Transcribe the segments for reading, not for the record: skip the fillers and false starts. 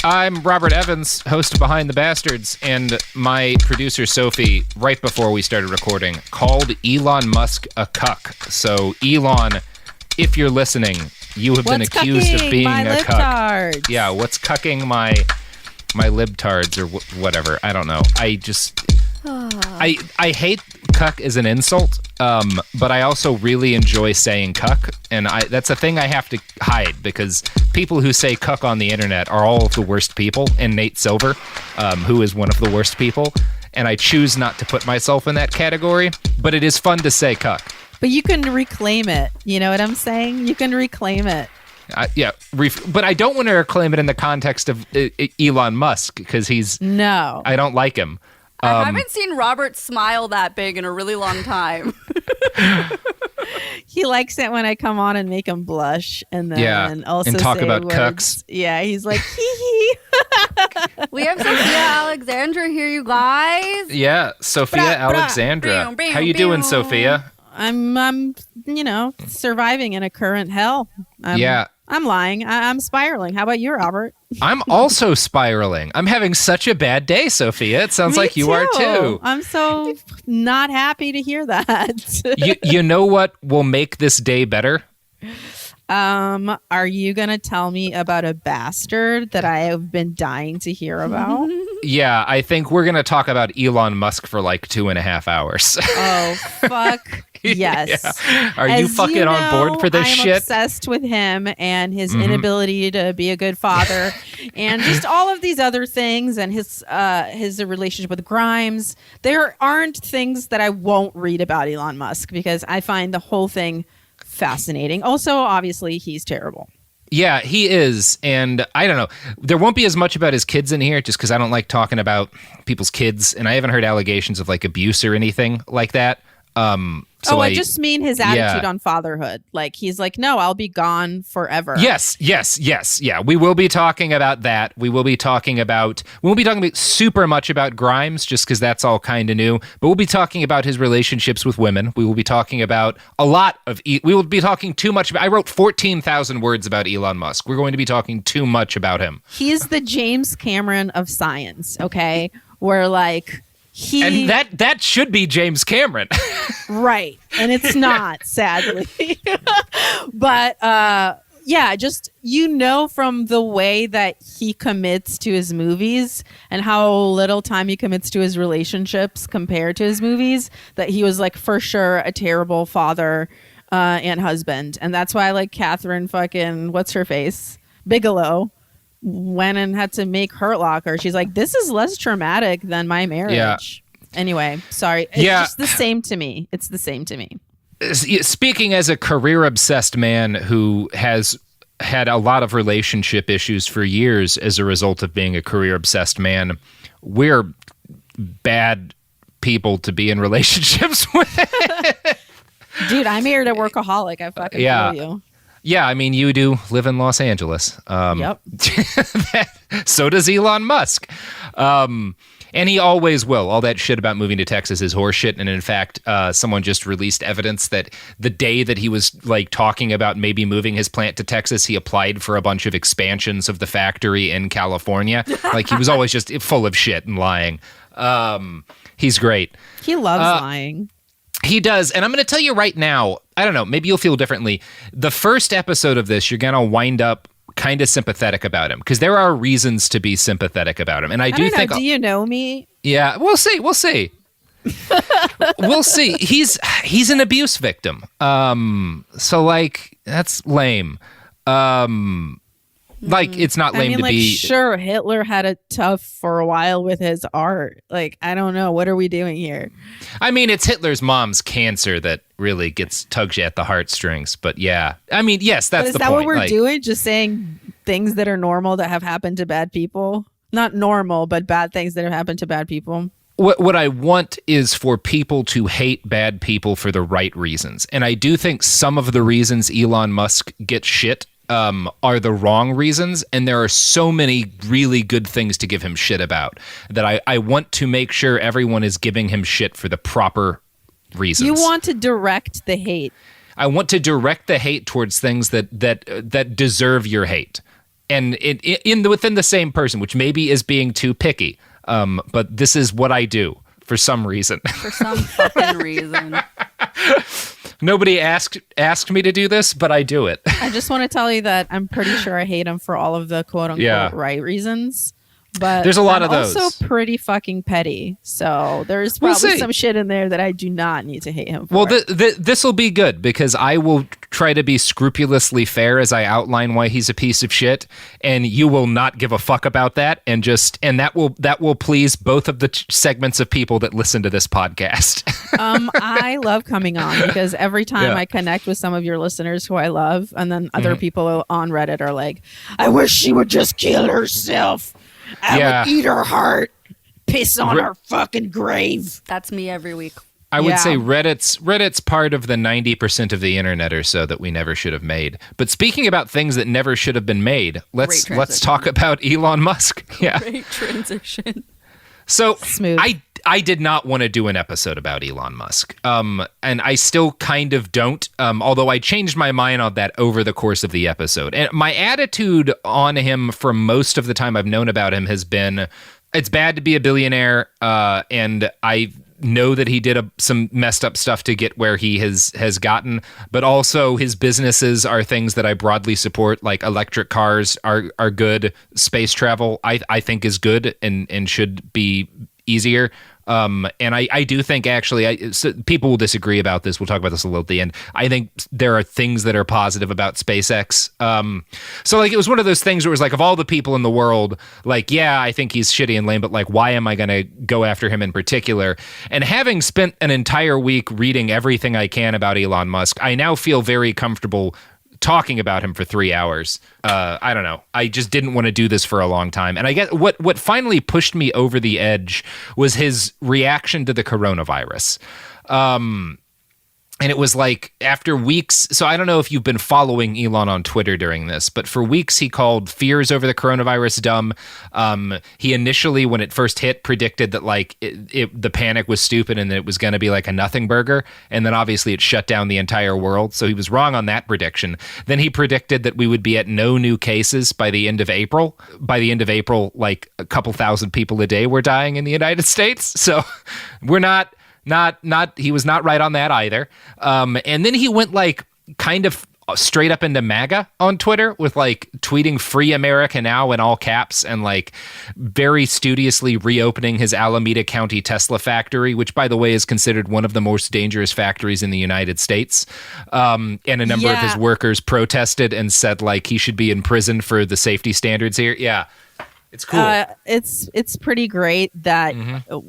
I'm Robert Evans, host of Behind the Bastards, and my producer, Sophie, right before we started recording, called Elon Musk a cuck. So, Elon, if you're listening, you have been accused of being a cuck. Yeah, what's cucking my libtards or whatever? I don't know. I hate cuck as an insult, but I also really enjoy saying cuck, and that's a thing I have to hide, because people who say cuck on the internet are all of the worst people, and Nate Silver, who is one of the worst people, and I choose not to put myself in that category, but it is fun to say cuck. But you can reclaim it, you know what I'm saying? You can reclaim it. But I don't want to reclaim it in the context of Elon Musk, because I don't like him. I haven't seen Robert smile that big in a really long time. He likes it when I come on and make him blush, and then also talk say about words. cucks. Yeah, he's like, hee hee. We have Sofiya Alexandra here, you guys. Yeah, Sofiya Alexandra. How you doing, Sofiya? I'm surviving in a current hell. I'm lying. I'm spiraling. How about you, Robert? I'm also spiraling. I'm having such a bad day, Sofiya. It sounds like you are too. I'm so not happy to hear that. You know what will make this day better? Are you going to tell me about a bastard that I have been dying to hear about? Yeah, I think we're going to talk about Elon Musk for like 2.5 hours. Oh, fuck. Yes. Yeah. Are you fucking on board for this shit? I'm obsessed with him and his inability to be a good father and just all of these other things, and his relationship with Grimes. There aren't things that I won't read about Elon Musk, because I find the whole thing fascinating. Also, obviously, he's terrible. Yeah, he is. And I don't know. There won't be as much about his kids in here, just because I don't like talking about people's kids. And I haven't heard allegations of like abuse or anything like that. I just mean his attitude on fatherhood. Like, he's like, no, I'll be gone forever. Yes. Yeah, we will be talking about that. We won't be talking about super much about Grimes, just because that's all kind of new. But we'll be talking about his relationships with women. We will be talking about we will be talking too much about. I wrote 14,000 words about Elon Musk. We're going to be talking too much about him. He's the James Cameron of science, okay? Where like... And that should be James Cameron. Right. And it's not, sadly. But just, from the way that he commits to his movies and how little time he commits to his relationships compared to his movies, that he was like for sure a terrible father and husband. And that's why like Catherine fucking, what's her face? Bigelow went and had to make Hurt Locker. She's like, this is less traumatic than my marriage. Yeah. Anyway, sorry. It's just the same to me. It's the same to me. Speaking as a career-obsessed man who has had a lot of relationship issues for years as a result of being a career-obsessed man, we're bad people to be in relationships with. Dude, I married a workaholic. I fucking feel you. Yeah, I mean, you do live in Los Angeles. Yep. So does Elon Musk. And he always will. All that shit about moving to Texas is horseshit. And in fact, someone just released evidence that the day that he was like talking about maybe moving his plant to Texas, he applied for a bunch of expansions of the factory in California. Like, he was always just full of shit and lying. He's great. He loves lying. He does. And I'm going to tell you right now, I don't know, maybe you'll feel differently. The first episode of this, you're going to wind up kind of sympathetic about him, because there are reasons to be sympathec about him. And I do think... Do you know me? Yeah, we'll see. We'll see. He's an abuse victim. So, like, that's lame. Like, it's not lame to be... Sure, Hitler had it tough for a while with his art. Like, I don't know. What are we doing here? I mean, it's Hitler's mom's cancer that really tugs you at the heartstrings. But yeah. I mean, yes, that's the point. Is that what we're doing? Just saying things that are normal that have happened to bad people? Not normal, but bad things that have happened to bad people? What I want is for people to hate bad people for the right reasons. And I do think some of the reasons Elon Musk gets shit are the wrong reasons, and there are so many really good things to give him shit about that I want to make sure everyone is giving him shit for the proper reasons. You want to direct the hate. I want to direct the hate towards things that deserve your hate. and within the same person, which maybe is being too picky. But this is what I do for some reason. For some fucking reason. Nobody asked me to do this, but I do it. I just want to tell you that I'm pretty sure I hate him for all of the quote unquote right reasons. But there's a lot of those. Also pretty fucking petty. So there's probably some shit in there that I do not need to hate him for. Well, this will be good because I will try to be scrupulously fair as I outline why he's a piece of shit, and you will not give a fuck about that, and that will please both of the segments of people that listen to this podcast. I love coming on because every time I connect with some of your listeners who I love, and then other people on Reddit are like, "I wish she would just kill herself. I would eat her heart, piss on her fucking grave." That's me every week. I would say Reddit's part of the 90% of the internet or so that we never should have made. But speaking about things that never should have been made, let's talk about Elon Musk. Yeah. Great transition. So smooth. I did not want to do an episode about Elon Musk. And I still kind of don't, although I changed my mind on that over the course of the episode. And my attitude on him for most of the time I've known about him has been, it's bad to be a billionaire, and I know that he did some messed up stuff to get where he has gotten, but also his businesses are things that I broadly support, like electric cars are good. Space travel, I think is good and should be easier. And I do think actually, people will disagree about this. We'll talk about this a little at the end. I think there are things that are positive about SpaceX. So like, it was one of those things where it was like, of all the people in the world, like, yeah, I think he's shitty and lame, but like, why am I going to go after him in particular? And having spent an entire week reading everything I can about Elon Musk, I now feel very comfortable talking about him for 3 hours. I don't know. I just didn't want to do this for a long time. And I guess what finally pushed me over the edge was his reaction to the coronavirus. And it was like after weeks. So I don't know if you've been following Elon on Twitter during this, but for weeks he called fears over the coronavirus dumb. He initially, when it first hit, predicted that like the panic was stupid and that it was going to be like a nothing burger. And then obviously it shut down the entire world. So he was wrong on that prediction. Then he predicted that we would be at no new cases by the end of April. By the end of April, like a couple thousand people a day were dying in the United States. So we're not he was not right on that either. And then he went like kind of straight up into MAGA on Twitter with like tweeting "Free America Now" in all caps and like very studiously reopening his Alameda County Tesla factory, which by the way is considered one of the most dangerous factories in the United States. And a number of his workers protested and said like he should be in prison for the safety standards here. Yeah. It's cool. It's pretty great that,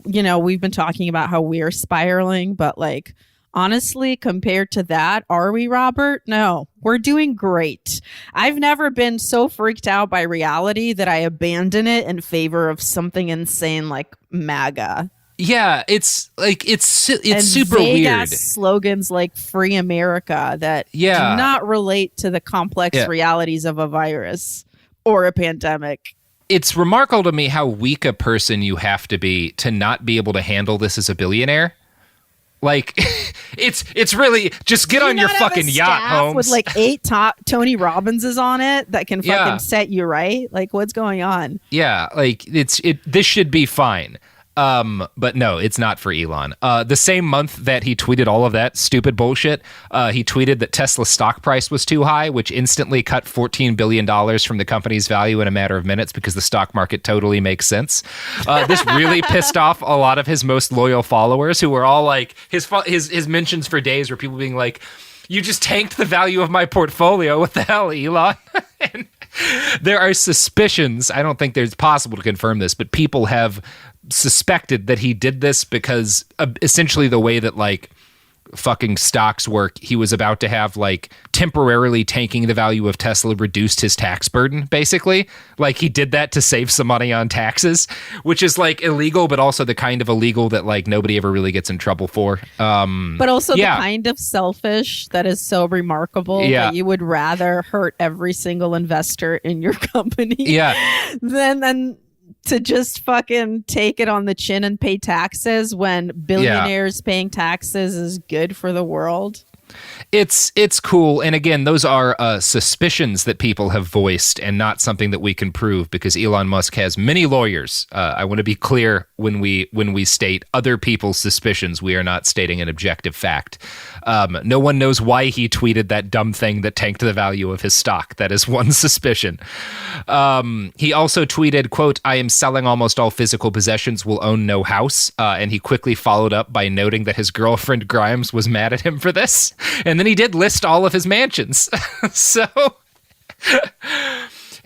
you know, we've been talking about how we're spiraling, but like, honestly, compared to that, are we, Robert? No, we're doing great. I've never been so freaked out by reality that I abandon it in favor of something insane like MAGA. Yeah, it's like it's super vague weird. Ass slogans like "Free America" that do not relate to the complex realities of a virus or a pandemic. It's remarkable to me how weak a person you have to be to not be able to handle this as a billionaire. Like, it's really just get on your fucking yacht, Holmes. With like 8 top Tony Robbinses on it that can fucking set you right. Like, what's going on? Yeah, like this should be fine. But no, it's not for Elon. The same month that he tweeted all of that stupid bullshit, he tweeted that Tesla's stock price was too high, which instantly cut $14 billion from the company's value in a matter of minutes because the stock market totally makes sense. This really pissed off a lot of his most loyal followers who were all like, his mentions for days were people being like, "You just tanked the value of my portfolio. What the hell, Elon?" And there are suspicions, I don't think there's possible to confirm this, but people have suspected that he did this because essentially the way that like fucking stocks work, he was about to have like temporarily tanking the value of Tesla reduced his tax burden, basically. Like he did that to save some money on taxes, which is like illegal, but also the kind of illegal that like nobody ever really gets in trouble for. But also the kind of selfish that is so remarkable that you would rather hurt every single investor in your company than to just fucking take it on the chin and pay taxes when billionaires paying taxes is good for the world. It's cool, and again, those are suspicions that people have voiced, and not something that we can prove, because Elon Musk has many lawyers. I want to be clear when we state other people's suspicions. We are not stating an objective fact. No one knows why he tweeted that dumb thing that tanked the value of his stock. That is one suspicion. He also tweeted, quote, "I am selling almost all physical possessions, will own no house," and he quickly followed up by noting that his girlfriend Grimes was mad at him for this. And then he did list all of his mansions. So,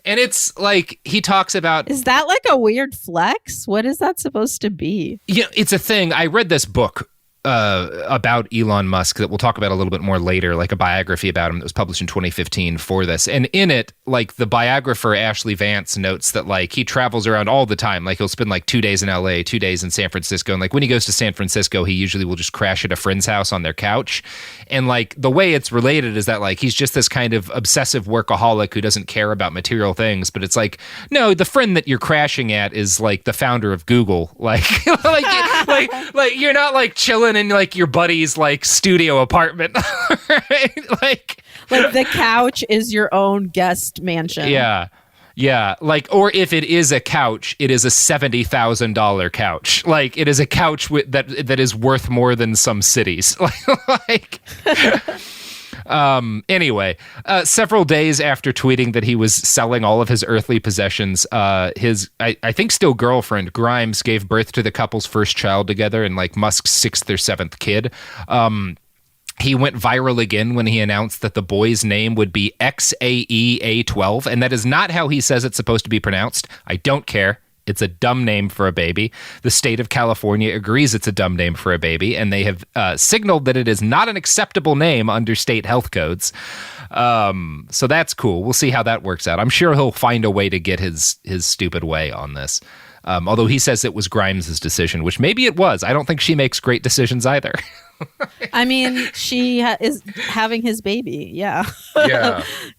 and it's like, he talks about... Is that like a weird flex? What is that supposed to be? Yeah, it's a thing. I read this book about Elon Musk that we'll talk about a little bit more later, like a biography about him that was published in 2015 for this. And in it, like, the biographer Ashley Vance notes that, like, he travels around all the time. Like, he'll spend like 2 days in LA, 2 days in San Francisco. And like, when he goes to San Francisco, he usually will just crash at a friend's house on their couch. And like, the way it's related is that, like, he's just this kind of obsessive workaholic who doesn't care about material things. But it's like, no, the friend that you're crashing at is like the founder of Google. Like, like you're not like chilling in like your buddy's like studio apartment. Right? Like the couch is your own guest mansion. Yeah, like, or if it is a couch, it is a $70,000 couch. Like, it is a couch that is worth more than some cities. Like, anyway, several days after tweeting that he was selling all of his earthly possessions, his I think still girlfriend Grimes gave birth to the couple's first child together, and like Musk's 6th or 7th kid. He went viral again when he announced that the boy's name would be XAEA12, and that is not how he says it's supposed to be pronounced. I don't care. It's a dumb name for a baby. The state of California agrees it's a dumb name for a baby, and they have signaled that it is not an acceptable name under state health codes. So that's cool. We'll see how that works out. I'm sure he'll find a way to get his stupid way on this. Although he says it was Grimes' decision, which maybe it was. I don't think she makes great decisions either. I mean, she is having his baby. Yeah.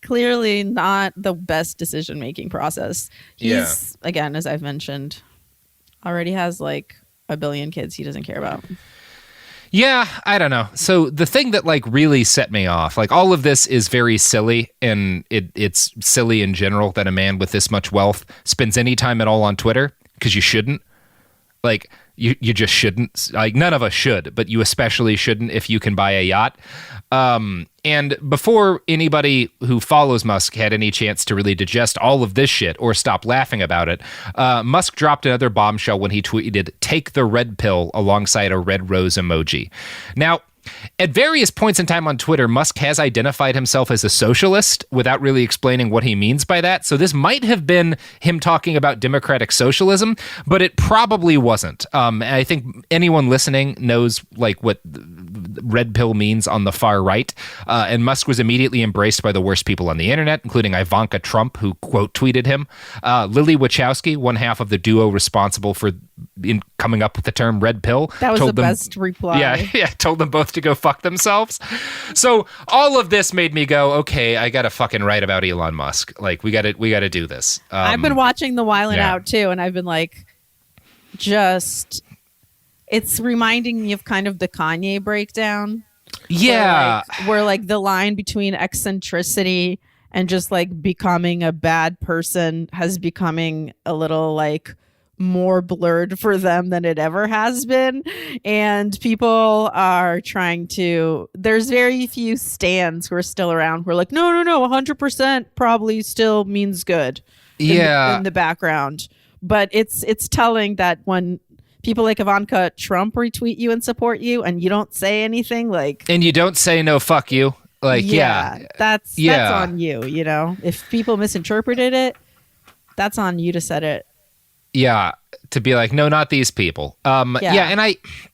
Clearly not the best decision-making process. He's, again, as I've mentioned, already has like 1 billion kids he doesn't care about. Yeah, I don't know. So the thing that like really set me off, like, all of this is very silly, and it's silly in general that a man with this much wealth spends any time at all on Twitter, because you shouldn't. Like, you just shouldn't. Like, none of us should, but you especially shouldn't if you can buy a yacht. And before anybody who follows Musk had any chance to really digest all of this shit or stop laughing about it, Musk dropped another bombshell when he tweeted, "Take the red pill," alongside a red rose emoji. Now, at various points in time on Twitter, Musk has identified himself as a socialist without really explaining what he means by that. So this might have been him talking about democratic socialism, but it probably wasn't. I think anyone listening knows like what red pill means on the far right. And Musk was immediately embraced by the worst people on the internet, including Ivanka Trump, who quote tweeted him. Lily Wachowski, one half of the duo responsible for coming up with the term red pill. That was best reply. Yeah, told them both to go fuck themselves. So all of this made me go, okay, I gotta fucking write about Elon Musk. Like, we gotta do this. I've been watching The Wild 'N Out too, and I've been like, it's reminding me of kind of the Kanye breakdown. Yeah. Where like the line between eccentricity and just like becoming a bad person has becoming a little like more blurred for them than it ever has been, and people are trying to, there's very few stands who are still around who are like, no 100% probably still means good in the background. But it's telling that when people like Ivanka Trump retweet you and support you and you don't say anything, like, and you don't say no fuck you, like, that's on you, you know. If people misinterpreted it, that's on you to set it. Yeah, to be like, no, not these people. And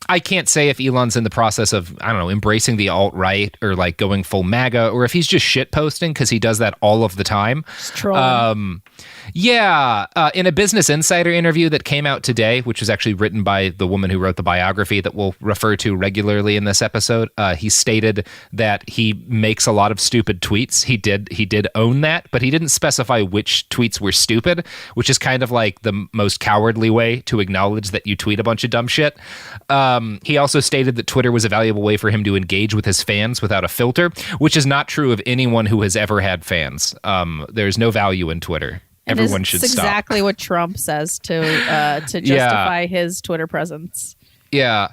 I can't say if Elon's in the process of, I don't know, embracing the alt-right or like going full MAGA, or if he's just shit posting, because he does that all of the time. Just trolling. In a Business Insider interview that came out today, which was actually written by the woman who wrote the biography that we'll refer to regularly in this episode, he stated that he makes a lot of stupid tweets. He did own that, but he didn't specify which tweets were stupid, which is kind of like the most cowardly friendly way to acknowledge that you tweet a bunch of dumb shit. He also stated that Twitter was a valuable way for him to engage with his fans without a filter, which is not true of anyone who has ever had fans. There's no value in Twitter. Everyone should stop. That's exactly what Trump says to justify his Twitter presence. Yeah.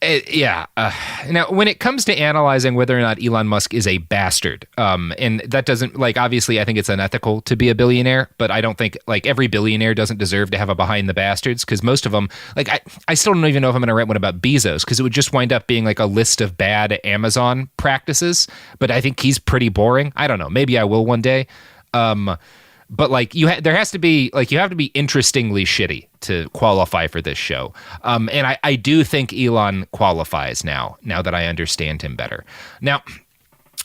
Now, when it comes to analyzing whether or not Elon Musk is a bastard, and that doesn't, obviously I think it's unethical to be a billionaire, but I don't think, every billionaire doesn't deserve to have a behind the bastards, because most of them, I still don't even know if I'm going to write one about Bezos, because it would just wind up being a list of bad Amazon practices, but I think he's pretty boring. I don't know. Maybe I will one day. But there has to be you have to be interestingly shitty to qualify for this show, and I do think Elon qualifies now that I understand him better. Now,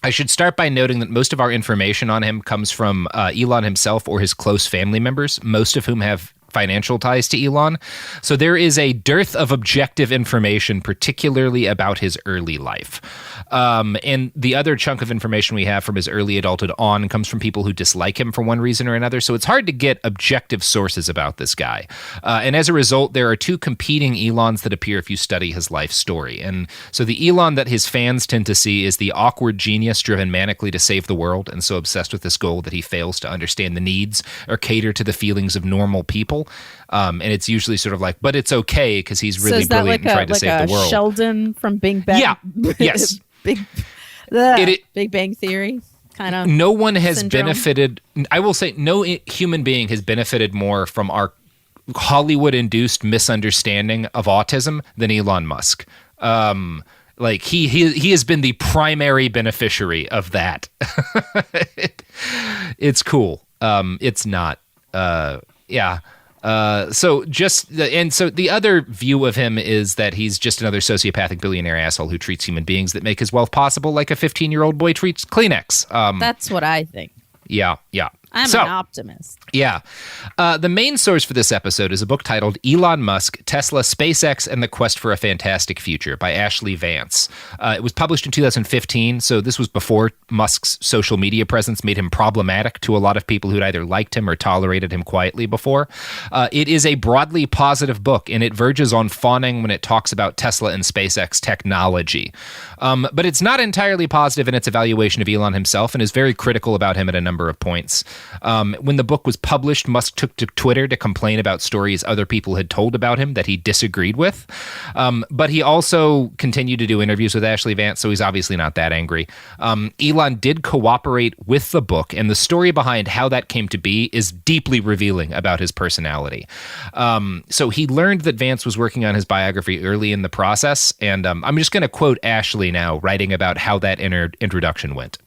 I should start by noting that most of our information on him comes from Elon himself or his close family members, most of whom have financial ties to Elon. So there is a dearth of objective information, particularly about his early life. And the other chunk of information we have from his early adulthood on comes from people who dislike him for one reason or another. So it's hard to get objective sources about this guy. And as a result, there are two competing Elons that appear if you study his life story. And so the Elon that his fans tend to see is the awkward genius driven manically to save the world and so obsessed with this goal that he fails to understand the needs or cater to the feelings of normal people. And it's usually sort of but it's okay because he's really brilliant and tried to save the world. Sheldon from Big Bang. Yeah. Yes. Big Bang Theory kind of. No one has syndrome. benefited. I will say no human being has benefited more from our Hollywood-induced misunderstanding of autism than Elon Musk. He has been the primary beneficiary of that. It's cool. It's not. So the other view of him is that he's just another sociopathic billionaire asshole who treats human beings that make his wealth possible like a 15-year-old boy treats Kleenex. That's what I think. Yeah. I'm an optimist. Yeah. The main source for this episode is a book titled Elon Musk, Tesla, SpaceX, and the Quest for a Fantastic Future by Ashley Vance. It was published in 2015, so this was before Musk's social media presence made him problematic to a lot of people who'd either liked him or tolerated him quietly before. It is a broadly positive book, and it verges on fawning when it talks about Tesla and SpaceX technology. But it's not entirely positive in its evaluation of Elon himself and is very critical about him at a number of points. When the book was published, Musk took to Twitter to complain about stories other people had told about him that he disagreed with. But he also continued to do interviews with Ashley Vance, so he's obviously not that angry. Elon did cooperate with the book, and the story behind how that came to be is deeply revealing about his personality. So he learned that Vance was working on his biography early in the process, and I'm just going to quote Ashley now, writing about how that introduction went.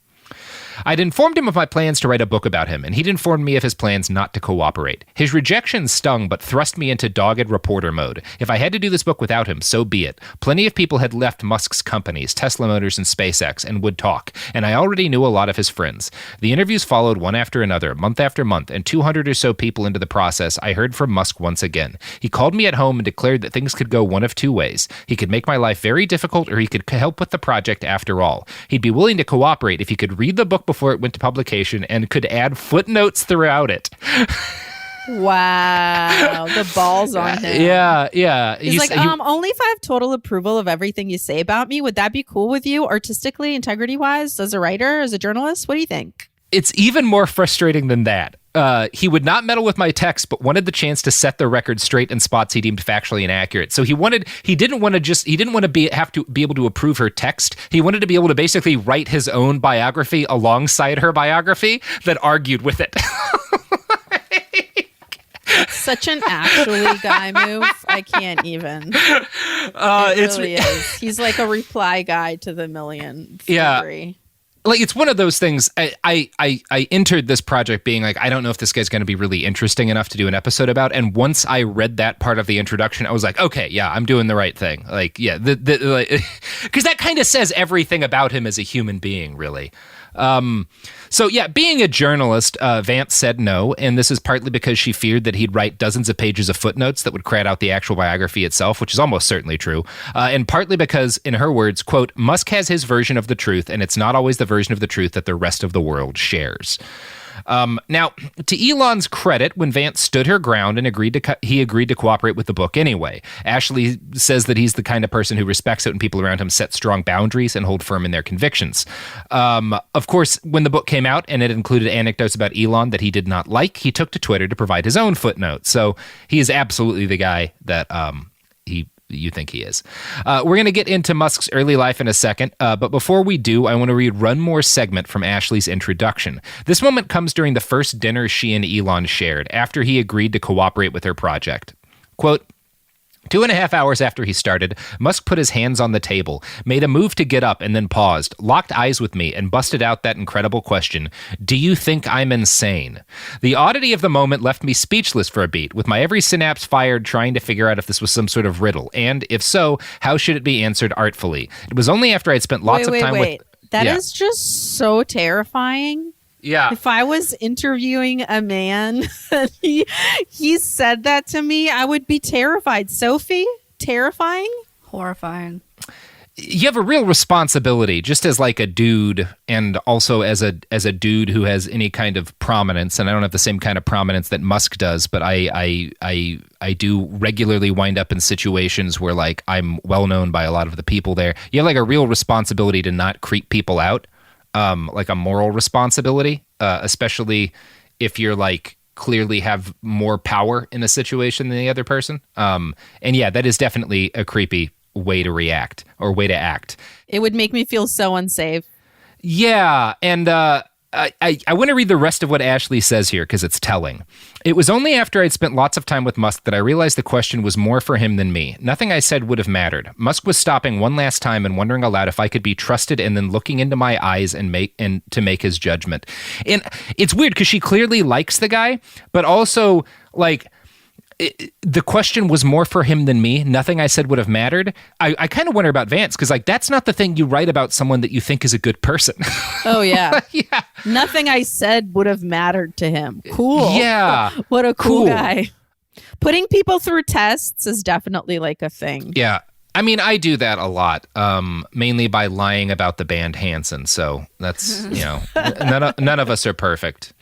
I'd informed him of my plans to write a book about him, and he'd informed me of his plans not to cooperate. His rejection stung, but thrust me into dogged reporter mode. If I had to do this book without him, so be it. Plenty of people had left Musk's companies, Tesla Motors and SpaceX, and would talk, and I already knew a lot of his friends. The interviews followed one after another, month after month, and 200 or so people into the process, I heard from Musk once again. He called me at home and declared that things could go one of two ways. He could make my life very difficult, or he could help with the project after all. He'd be willing to cooperate if he could read the book before it went to publication and could add footnotes throughout it. Wow, the balls on him. Yeah. He's like, only if I have total approval of everything you say about me, would that be cool with you artistically, integrity-wise, as a writer, as a journalist? What do you think? It's even more frustrating than that. He would not meddle with my text, but wanted the chance to set the record straight in spots he deemed factually inaccurate. So he didn't want to have to be able to approve her text. He wanted to be able to basically write his own biography alongside her biography that argued with it. Such an actually guy move. I can't even. It really is. He's like a reply guy to the million theory. It's one of those things. I entered this project being like, I don't know if this guy's going to be really interesting enough to do an episode about. And once I read that part of the introduction, I was like, okay, yeah, I'm doing the right thing. Because that kind of says everything about him as a human being, really. So yeah, being a journalist, Vance said no, and this is partly because she feared that he'd write dozens of pages of footnotes that would crowd out the actual biography itself, which is almost certainly true, and partly because, in her words, quote, Musk has his version of the truth, and it's not always the version of the truth that the rest of the world shares. Now, to Elon's credit, when Vance stood her ground and he agreed to cooperate with the book anyway. Ashley says that he's the kind of person who respects it when people around him set strong boundaries and hold firm in their convictions. Of course, when the book came out and it included anecdotes about Elon that he did not like, he took to Twitter to provide his own footnote. So he is absolutely the guy that you think he is. We're going to get into Musk's early life in a second, but before we do, I want to read one more segment from Ashley's introduction. This moment comes during the first dinner she and Elon shared after he agreed to cooperate with her project. Quote, 2.5 hours after he started, Musk put his hands on the table, made a move to get up and then paused, locked eyes with me, and busted out that incredible question, "Do you think I'm insane?" The oddity of the moment left me speechless for a beat, with my every synapse fired trying to figure out if this was some sort of riddle, and if so, how should it be answered artfly? It was only after I'd spent lots of time with... That is just so terrifying. Yeah. If I was interviewing a man and he said that to me, I would be terrified. Sophie, terrifying? Horrifying. You have a real responsibility, just as like a dude, and also as a dude who has any kind of prominence. And I don't have the same kind of prominence that Musk does, but I do regularly wind up in situations where like I'm well known by a lot of the people there. You have like a real responsibility to not creep people out. Like a moral responsibility, especially if you're like clearly have more power in a situation than the other person. And yeah, that is definitely a creepy way to react or way to act. It would make me feel so unsafe. Yeah, and I want to read the rest of what Ashley says here because it's telling. It was only after I'd spent lots of time with Musk that I realized the question was more for him than me. Nothing I said would have mattered. Musk was stopping one last time and wondering aloud if I could be trusted and then looking into my eyes and to make his judgment. And it's weird because she clearly likes the guy, but also like... the question was more for him than me. Nothing I said would have mattered. I kind of wonder about Vance because like that's not the thing you write about someone that you think is a good person. Oh yeah. Yeah. Nothing I said would have mattered to him. Cool. Yeah. What a cool guy. Putting people through tests is definitely like a thing. Yeah. I mean, I do that a lot, mainly by lying about the band Hanson. So that's, none of us are perfect.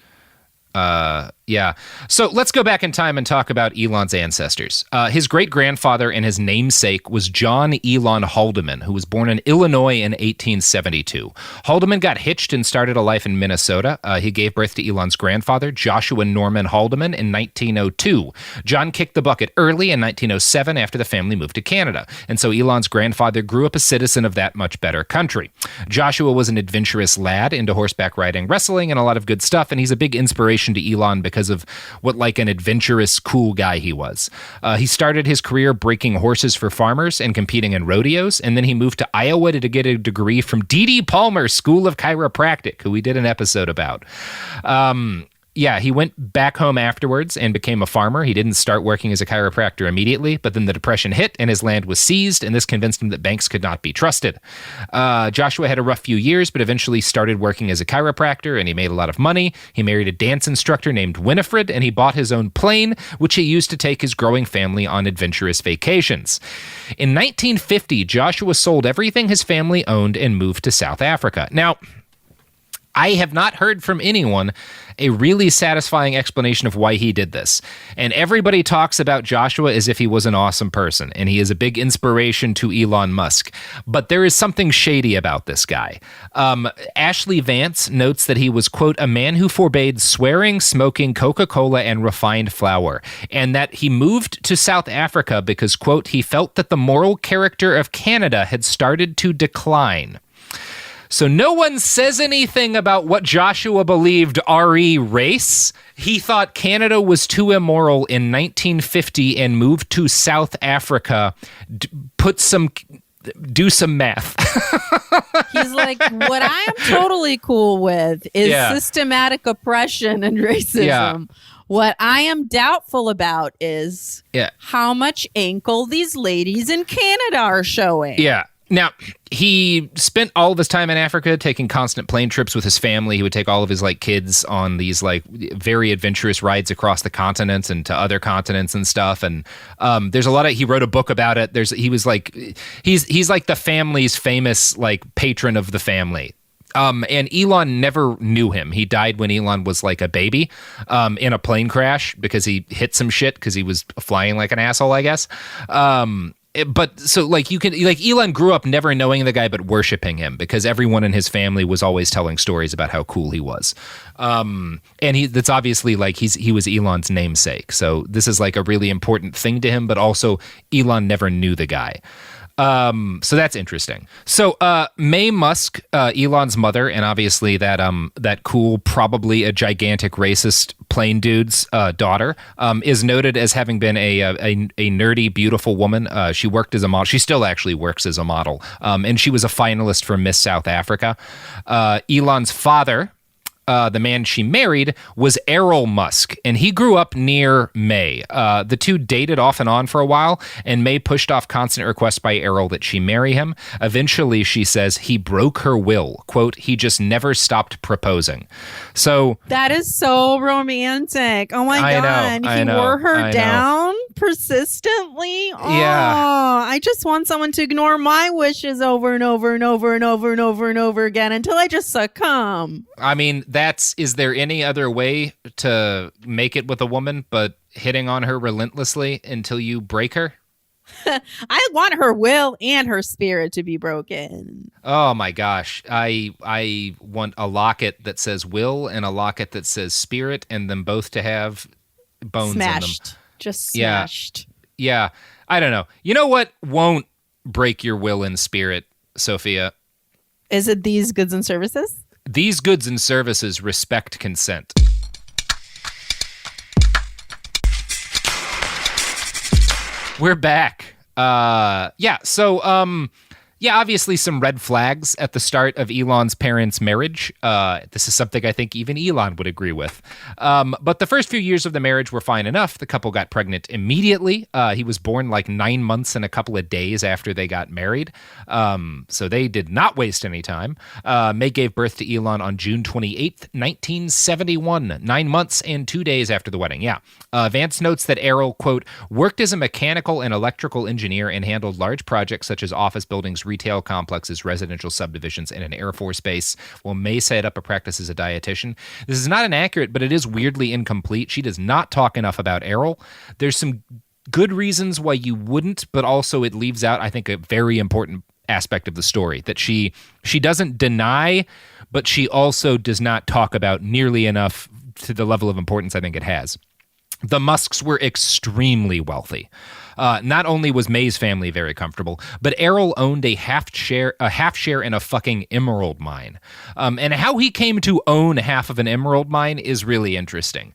Yeah. So let's go back in time and talk about Elon's ancestors. His great-grandfather and his namesake was John Elon Haldeman, who was born in Illinois in 1872. Haldeman got hitched and started a life in Minnesota. He gave birth to Elon's grandfather, Joshua Norman Haldeman, in 1902. John kicked the bucket early in 1907 after the family moved to Canada, and so Elon's grandfather grew up a citizen of that much better country. Joshua was an adventurous lad into horseback riding, wrestling, and a lot of good stuff, and he's a big inspiration to Elon because of what like an adventurous, cool guy he was. He started his career breaking horses for farmers and competing in rodeos, and then he moved to Iowa to get a degree from D.D. Palmer School of Chiropractic, who we did an episode about. Yeah, he went back home afterwards and became a farmer. He didn't start working as a chiropractor immediately, but then the Depression hit and his land was seized, and this convinced him that banks could not be trusted. Joshua had a rough few years, but eventually started working as a chiropractor, and he made a lot of money. He married a dance instructor named Winifred, and he bought his own plane, which he used to take his growing family on adventurous vacations. In 1950, Joshua sold everything his family owned and moved to South Africa. Now, I have not heard from anyone a really satisfying explanation of why he did this. And everybody talks about Joshua as if he was an awesome person, and he is a big inspiration to Elon Musk. But there is something shady about this guy. Ashley Vance notes that he was, quote, a man who forbade swearing, smoking, Coca-Cola, and refined flour, and that he moved to South Africa because, quote, he felt that the moral character of Canada had started to decline. So no one says anything about what Joshua believed re race. He thought Canada was too immoral in 1950 and moved to South Africa, do some math. He's like, what I am totally cool with is systematic oppression and racism. Yeah. What I am doubtful about is how much ankle these ladies in Canada are showing. Yeah. Now, he spent all of his time in Africa taking constant plane trips with his family. He would take all of his kids on these very adventurous rides across the continents and to other continents and stuff. And there's a lot of, he wrote a book about it. He's like the family's famous patron of the family. And Elon never knew him. He died when Elon was like a baby in a plane crash because he hit some shit because he was flying like an asshole, I guess. But so like Elon grew up never knowing the guy but worshiping him because everyone in his family was always telling stories about how cool he was. And that's obviously like he was Elon's namesake. So this is like a really important thing to him, but also Elon never knew the guy. So that's interesting. So, Mae Musk, Elon's mother, and obviously that cool, probably a gigantic racist plain dude's, daughter, is noted as having been a nerdy, beautiful woman. She worked as a model. She still actually works as a model. And she was a finalist for Miss South Africa. Elon's father, the man she married, was Errol Musk, and he grew up near Mae. The two dated off and on for a while, and Mae pushed off constant requests by Errol that she marry him. Eventually, she says, he broke her will. Quote, he just never stopped proposing. So that is so romantic. Oh my God. He wore her down persistently. Oh, yeah. I just want someone to ignore my wishes over and over and over and over and over and over again until I just succumb. I mean, is there any other way to make it with a woman but hitting on her relentlessly until you break her? I want her will and her spirit to be broken. Oh my gosh. I want a locket that says will and a locket that says spirit, and them both to have bones smashed. in them. Just smashed. Yeah. I don't know. You know what won't break your will and spirit, Sofiya? Is it these goods and services? These goods and services respect consent. We're back. Obviously some red flags at the start of Elon's parents' marriage. This is something I think even Elon would agree with. But the first few years of the marriage were fine enough. The couple got pregnant immediately. He was born like 9 months and a couple of days after they got married. So they did not waste any time. Mae gave birth to Elon on June 28th, 1971, 9 months and 2 days after the wedding. Yeah. Vance notes that Errol, quote, worked as a mechanical and electrical engineer and handled large projects such as office buildings, retail complexes, residential subdivisions, and an Air Force base, while Mae set up a practice as a dietitian. This is not inaccurate, but it is weirdly incomplete. She does not talk enough about Errol. There's some good reasons why you wouldn't, but also it leaves out, I think, a very important aspect of the story that she doesn't deny, but she also does not talk about nearly enough to the level of importance I think it has. The Musks were extremely wealthy. Not only was Mae's family very comfortable, but Errol owned a half share in a fucking emerald mine. And how he came to own half of an emerald mine is really interesting.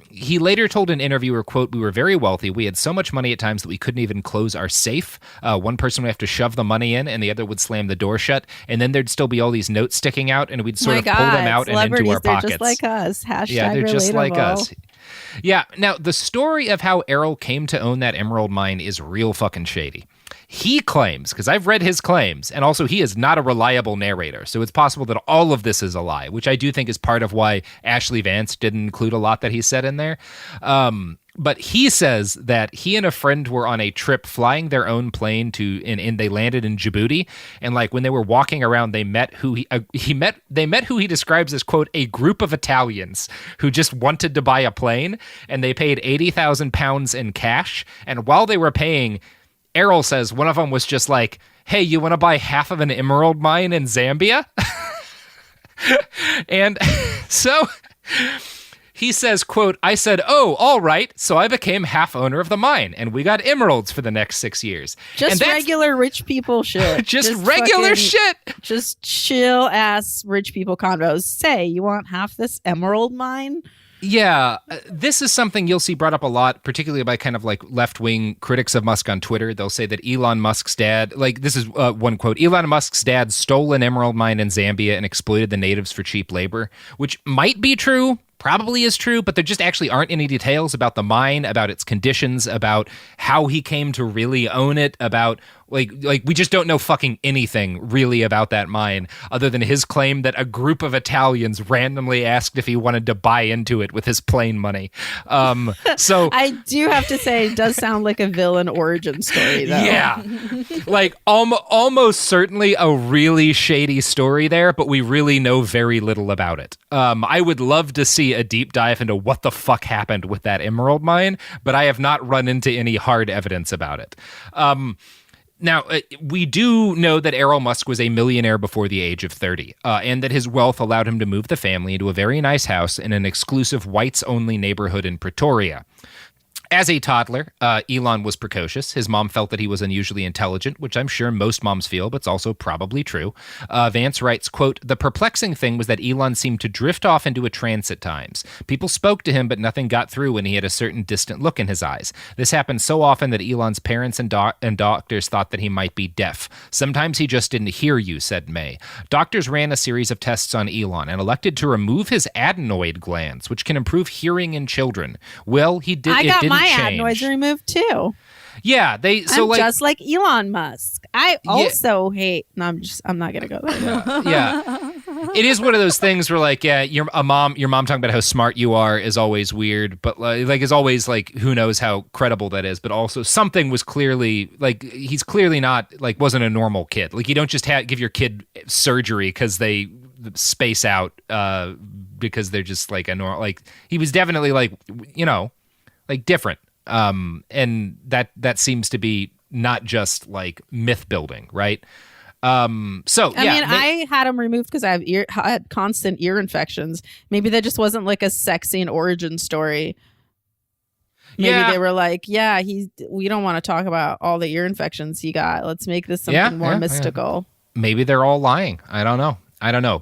He later told an interviewer, quote, we were very wealthy. We had so much money at times that we couldn't even close our safe. One person would have to shove the money in and the other would slam the door shut. And then there'd still be all these notes sticking out and we'd sort of pull them out and into our pockets. They're just like us. Hashtag yeah, they're relatable. just like us. Yeah. Now, the story of how Errol came to own that emerald mine is real fucking shady. He claims, because I've read his claims, and also he is not a reliable narrator, so it's possible that all of this is a lie, which I do think is part of why Ashley Vance didn't include a lot that he said in there. But he says that he and a friend were on a trip flying their own plane and they landed in Djibouti. And like when they were walking around, they met who he describes as, quote, a group of Italians who just wanted to buy a plane, and they paid 80,000 pounds in cash. And while they were paying, Errol says one of them was just like, hey, you want to buy half of an emerald mine in Zambia? And so he says, quote, I said, oh, all right. So I became half owner of the mine and we got emeralds for the next 6 years. Just regular rich people shit. just regular shit. Just chill ass rich people convos. Say, you want half this emerald mine? Yeah, this is something you'll see brought up a lot, particularly by kind of like left-wing critics of Musk on Twitter. They'll say that Elon Musk's dad, like this is one quote, Elon Musk's dad stole an emerald mine in Zambia and exploited the natives for cheap labor, which might be true, probably is true, but there just actually aren't any details about the mine, about its conditions, about how he came to really own it, about Like we just don't know fucking anything really about that mine other than his claim that a group of Italians randomly asked if he wanted to buy into it with his plane money. So I do have to say, it does sound like a villain origin story, though. yeah, like almost certainly a really shady story there, but we really know very little about it. I would love to see a deep dive into what the fuck happened with that emerald mine, but I have not run into any hard evidence about it. Now, we do know that Errol Musk was a millionaire before the age of 30, and that his wealth allowed him to move the family into a very nice house in an exclusive whites-only neighborhood in Pretoria. As a toddler, Elon was precocious. His mom felt that he was unusually intelligent, which I'm sure most moms feel, but it's also probably true. Vance writes, quote, "The perplexing thing was that Elon seemed to drift off into a trance at times. People spoke to him, but nothing got through when he had a certain distant look in his eyes. This happened so often that Elon's parents and doctors thought that he might be deaf. Sometimes he just didn't hear you," said May. Doctors ran a series of tests on Elon and elected to remove his adenoid glands, which can improve hearing in children. Well, he did. I got my change. adenoids removed too. Yeah, I'm just like Elon Musk. I also hate. No, I'm not gonna go there. Yeah. It is one of those things where, like, yeah, your mom talking about how smart you are is always weird, but like is always like, who knows how credible that is. But also, something was clearly like, he's clearly not like, wasn't a normal kid. Like, you don't just give your kid surgery because they space out because they're just like a normal. Like, he was definitely like, like different. And that seems to be not just like myth building, right? I had them removed because I had constant ear infections. Maybe that just wasn't like a sexy and origin story. Maybe they were like, we don't want to talk about all the ear infections he got. Let's make this something more mystical. Maybe they're all lying. I don't know.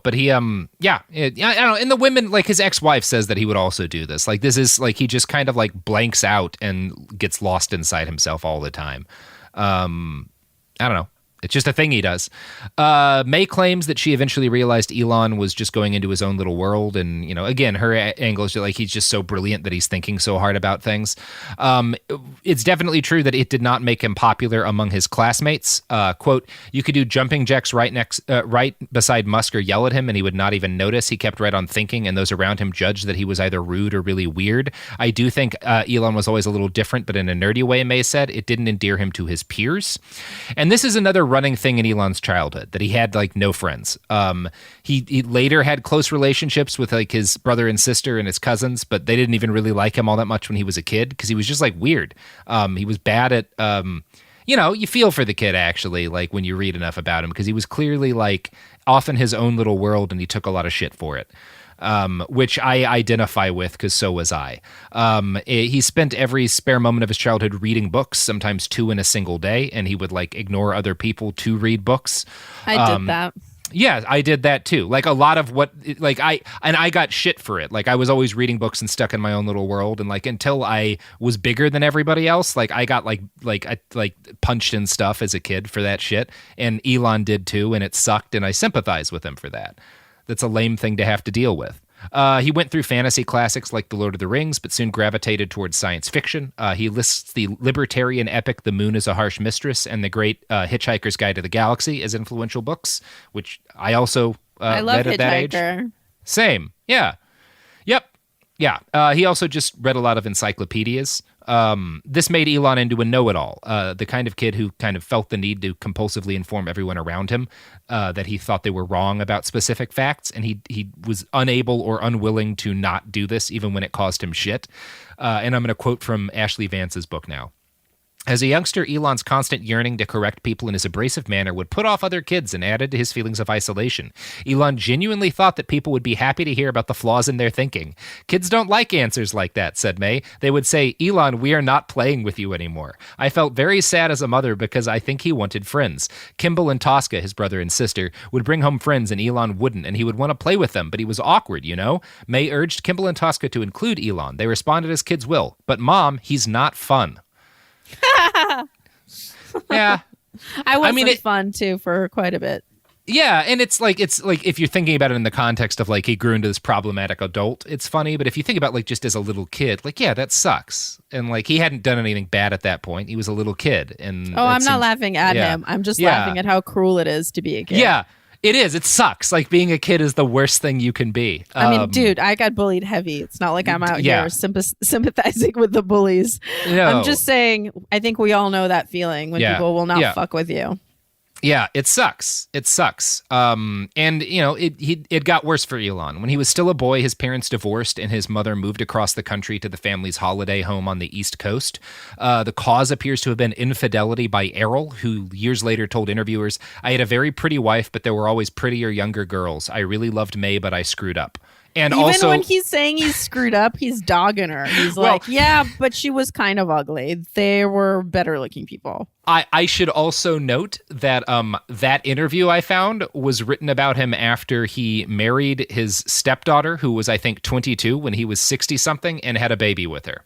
But he, I don't know. And the women, like his ex-wife says that he would also do this. Like, this is like, he just kind of like blanks out and gets lost inside himself all the time. I don't know. It's just a thing he does. May claims that she eventually realized Elon was just going into his own little world. And, again, her angle is like, he's just so brilliant that he's thinking so hard about things. It's definitely true that it did not make him popular among his classmates. Quote, "You could do jumping jacks right beside Musk or yell at him and he would not even notice. He kept right on thinking, and those around him judged that he was either rude or really weird. I do think Elon was always a little different, but in a nerdy way," May said. "It didn't endear him to his peers." And this is another running thing in Elon's childhood, that he had like no friends. He later had close relationships with like his brother and sister and his cousins, but they didn't even really like him all that much when he was a kid because he was just like weird. He was bad at, you feel for the kid actually, like when you read enough about him, because he was clearly like off in his own little world and he took a lot of shit for it. Which I identify with because so was I. He spent every spare moment of his childhood reading books, sometimes 2 in a single day, and he would like ignore other people to read books. I did that. Yeah, I did that too. Like a lot of what, like I got shit for it. Like I was always reading books and stuck in my own little world, and like until I was bigger than everybody else, like I got like punched and stuff as a kid for that shit, and Elon did too, and it sucked, and I sympathize with him for that. That's a lame thing to have to deal with. He went through fantasy classics like The Lord of the Rings, but soon gravitated towards science fiction. He lists the libertarian epic The Moon is a Harsh Mistress and the great Hitchhiker's Guide to the Galaxy as influential books, which I also I love read at that age. Hitchhiker. Same. Yeah. Yep. Yeah. He also just read a lot of encyclopedias. This made Elon into a know-it-all, the kind of kid who kind of felt the need to compulsively inform everyone around him that he thought they were wrong about specific facts, and he was unable or unwilling to not do this, even when it caused him shit. And I'm going to quote from Ashley Vance's book now. As a youngster, Elon's constant yearning to correct people in his abrasive manner would put off other kids and added to his feelings of isolation. Elon genuinely thought that people would be happy to hear about the flaws in their thinking. "Kids don't like answers like that," said May. "They would say, 'Elon, we are not playing with you anymore.' I felt very sad as a mother because I think he wanted friends. Kimball and Tosca, his brother and sister, would bring home friends and Elon wouldn't, and he would want to play with them, but he was awkward, May urged Kimball and Tosca to include Elon. They responded as kids will. But Mom, he's not fun." Yeah. I was fun too for quite a bit. Yeah, and it's like if you're thinking about it in the context of like he grew into this problematic adult, it's funny. But if you think about like just as a little kid, like yeah, that sucks. And like he hadn't done anything bad at that point. He was a little kid, and I'm not laughing at him. I'm just laughing at how cruel it is to be a kid. Yeah, it is. It sucks. Like being a kid is the worst thing you can be. I mean, dude, I got bullied heavy. It's not like I'm out here sympathizing with the bullies. No. I'm just saying. I think we all know that feeling when people will not fuck with you. Yeah, it sucks. It sucks. And you know, it got worse for Elon. When he was still a boy, his parents divorced and his mother moved across the country to the family's holiday home on the East Coast. The cause appears to have been infidelity by Errol, who years later told interviewers, "I had a very pretty wife, but there were always prettier younger girls. I really loved May, but I screwed up." And even also, when he's saying he's screwed up, he's dogging her. He's like, yeah, but she was kind of ugly. There were better looking people. I should also note that that interview I found was written about him after he married his stepdaughter, who was, I think, 22 when he was 60-something, and had a baby with her.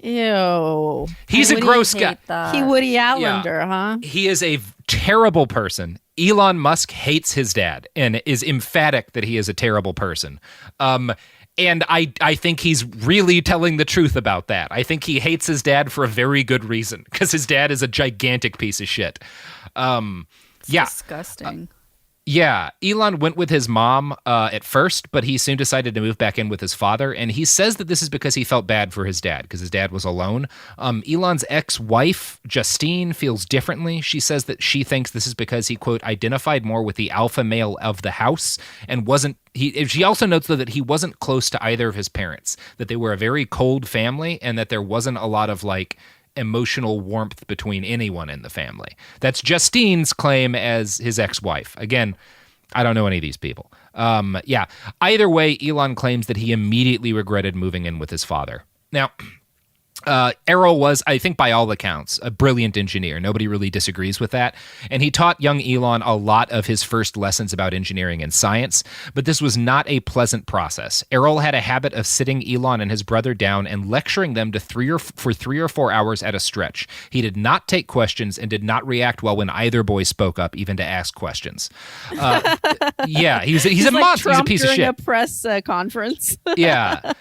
Ew. He's a gross guy. He Woody Allender, huh? He is a terrible person. Elon Musk hates his dad and is emphatic that he is a terrible person. And I think he's really telling the truth about that. I think he hates his dad for a very good reason, because his dad is a gigantic piece of shit. Disgusting. Yeah, Elon went with his mom at first, but he soon decided to move back in with his father, and he says that this is because he felt bad for his dad, because his dad was alone. Elon's ex-wife, Justine, feels differently. She says that she thinks this is because he, quote, identified more with the alpha male of the house and wasn't. She also notes, though, that he wasn't close to either of his parents, that they were a very cold family, and that there wasn't a lot of, like, emotional warmth between anyone in the family. That's Justine's claim as his ex-wife. Again, I don't know any of these people. Either way, Elon claims that he immediately regretted moving in with his father. Now, Errol was, I think by all accounts, a brilliant engineer. Nobody really disagrees with that. And he taught young Elon a lot of his first lessons about engineering and science, but this was not a pleasant process. Errol had a habit of sitting Elon and his brother down and lecturing them for 3 or 4 hours at a stretch. He did not take questions and did not react well when either boy spoke up, even to ask questions. He's a like monster. Trump He's a piece of shit. during a press conference. Yeah.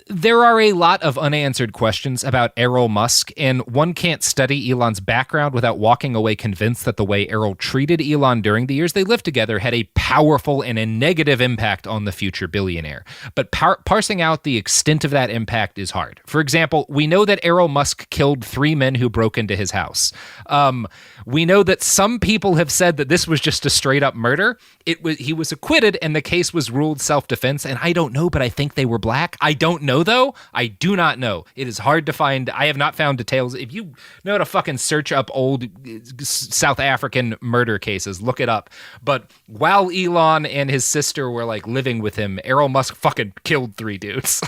There are a lot of unanswered questions about Errol Musk, and one can't study Elon's background without walking away convinced that the way Errol treated Elon during the years they lived together had a powerful and a negative impact on the future billionaire. But parsing out the extent of that impact is hard. For example, we know that Errol Musk killed 3 men who broke into his house. We know that some people have said that this was just a straight-up murder. He was acquitted, and the case was ruled self-defense, and I don't know, but I think they were black. I don't know, though. I do not know. It is hard to find. I have not found details. If you know how to fucking search up old South African murder cases, look it up. But while Elon and his sister were like living with him, Errol Musk fucking killed 3 dudes.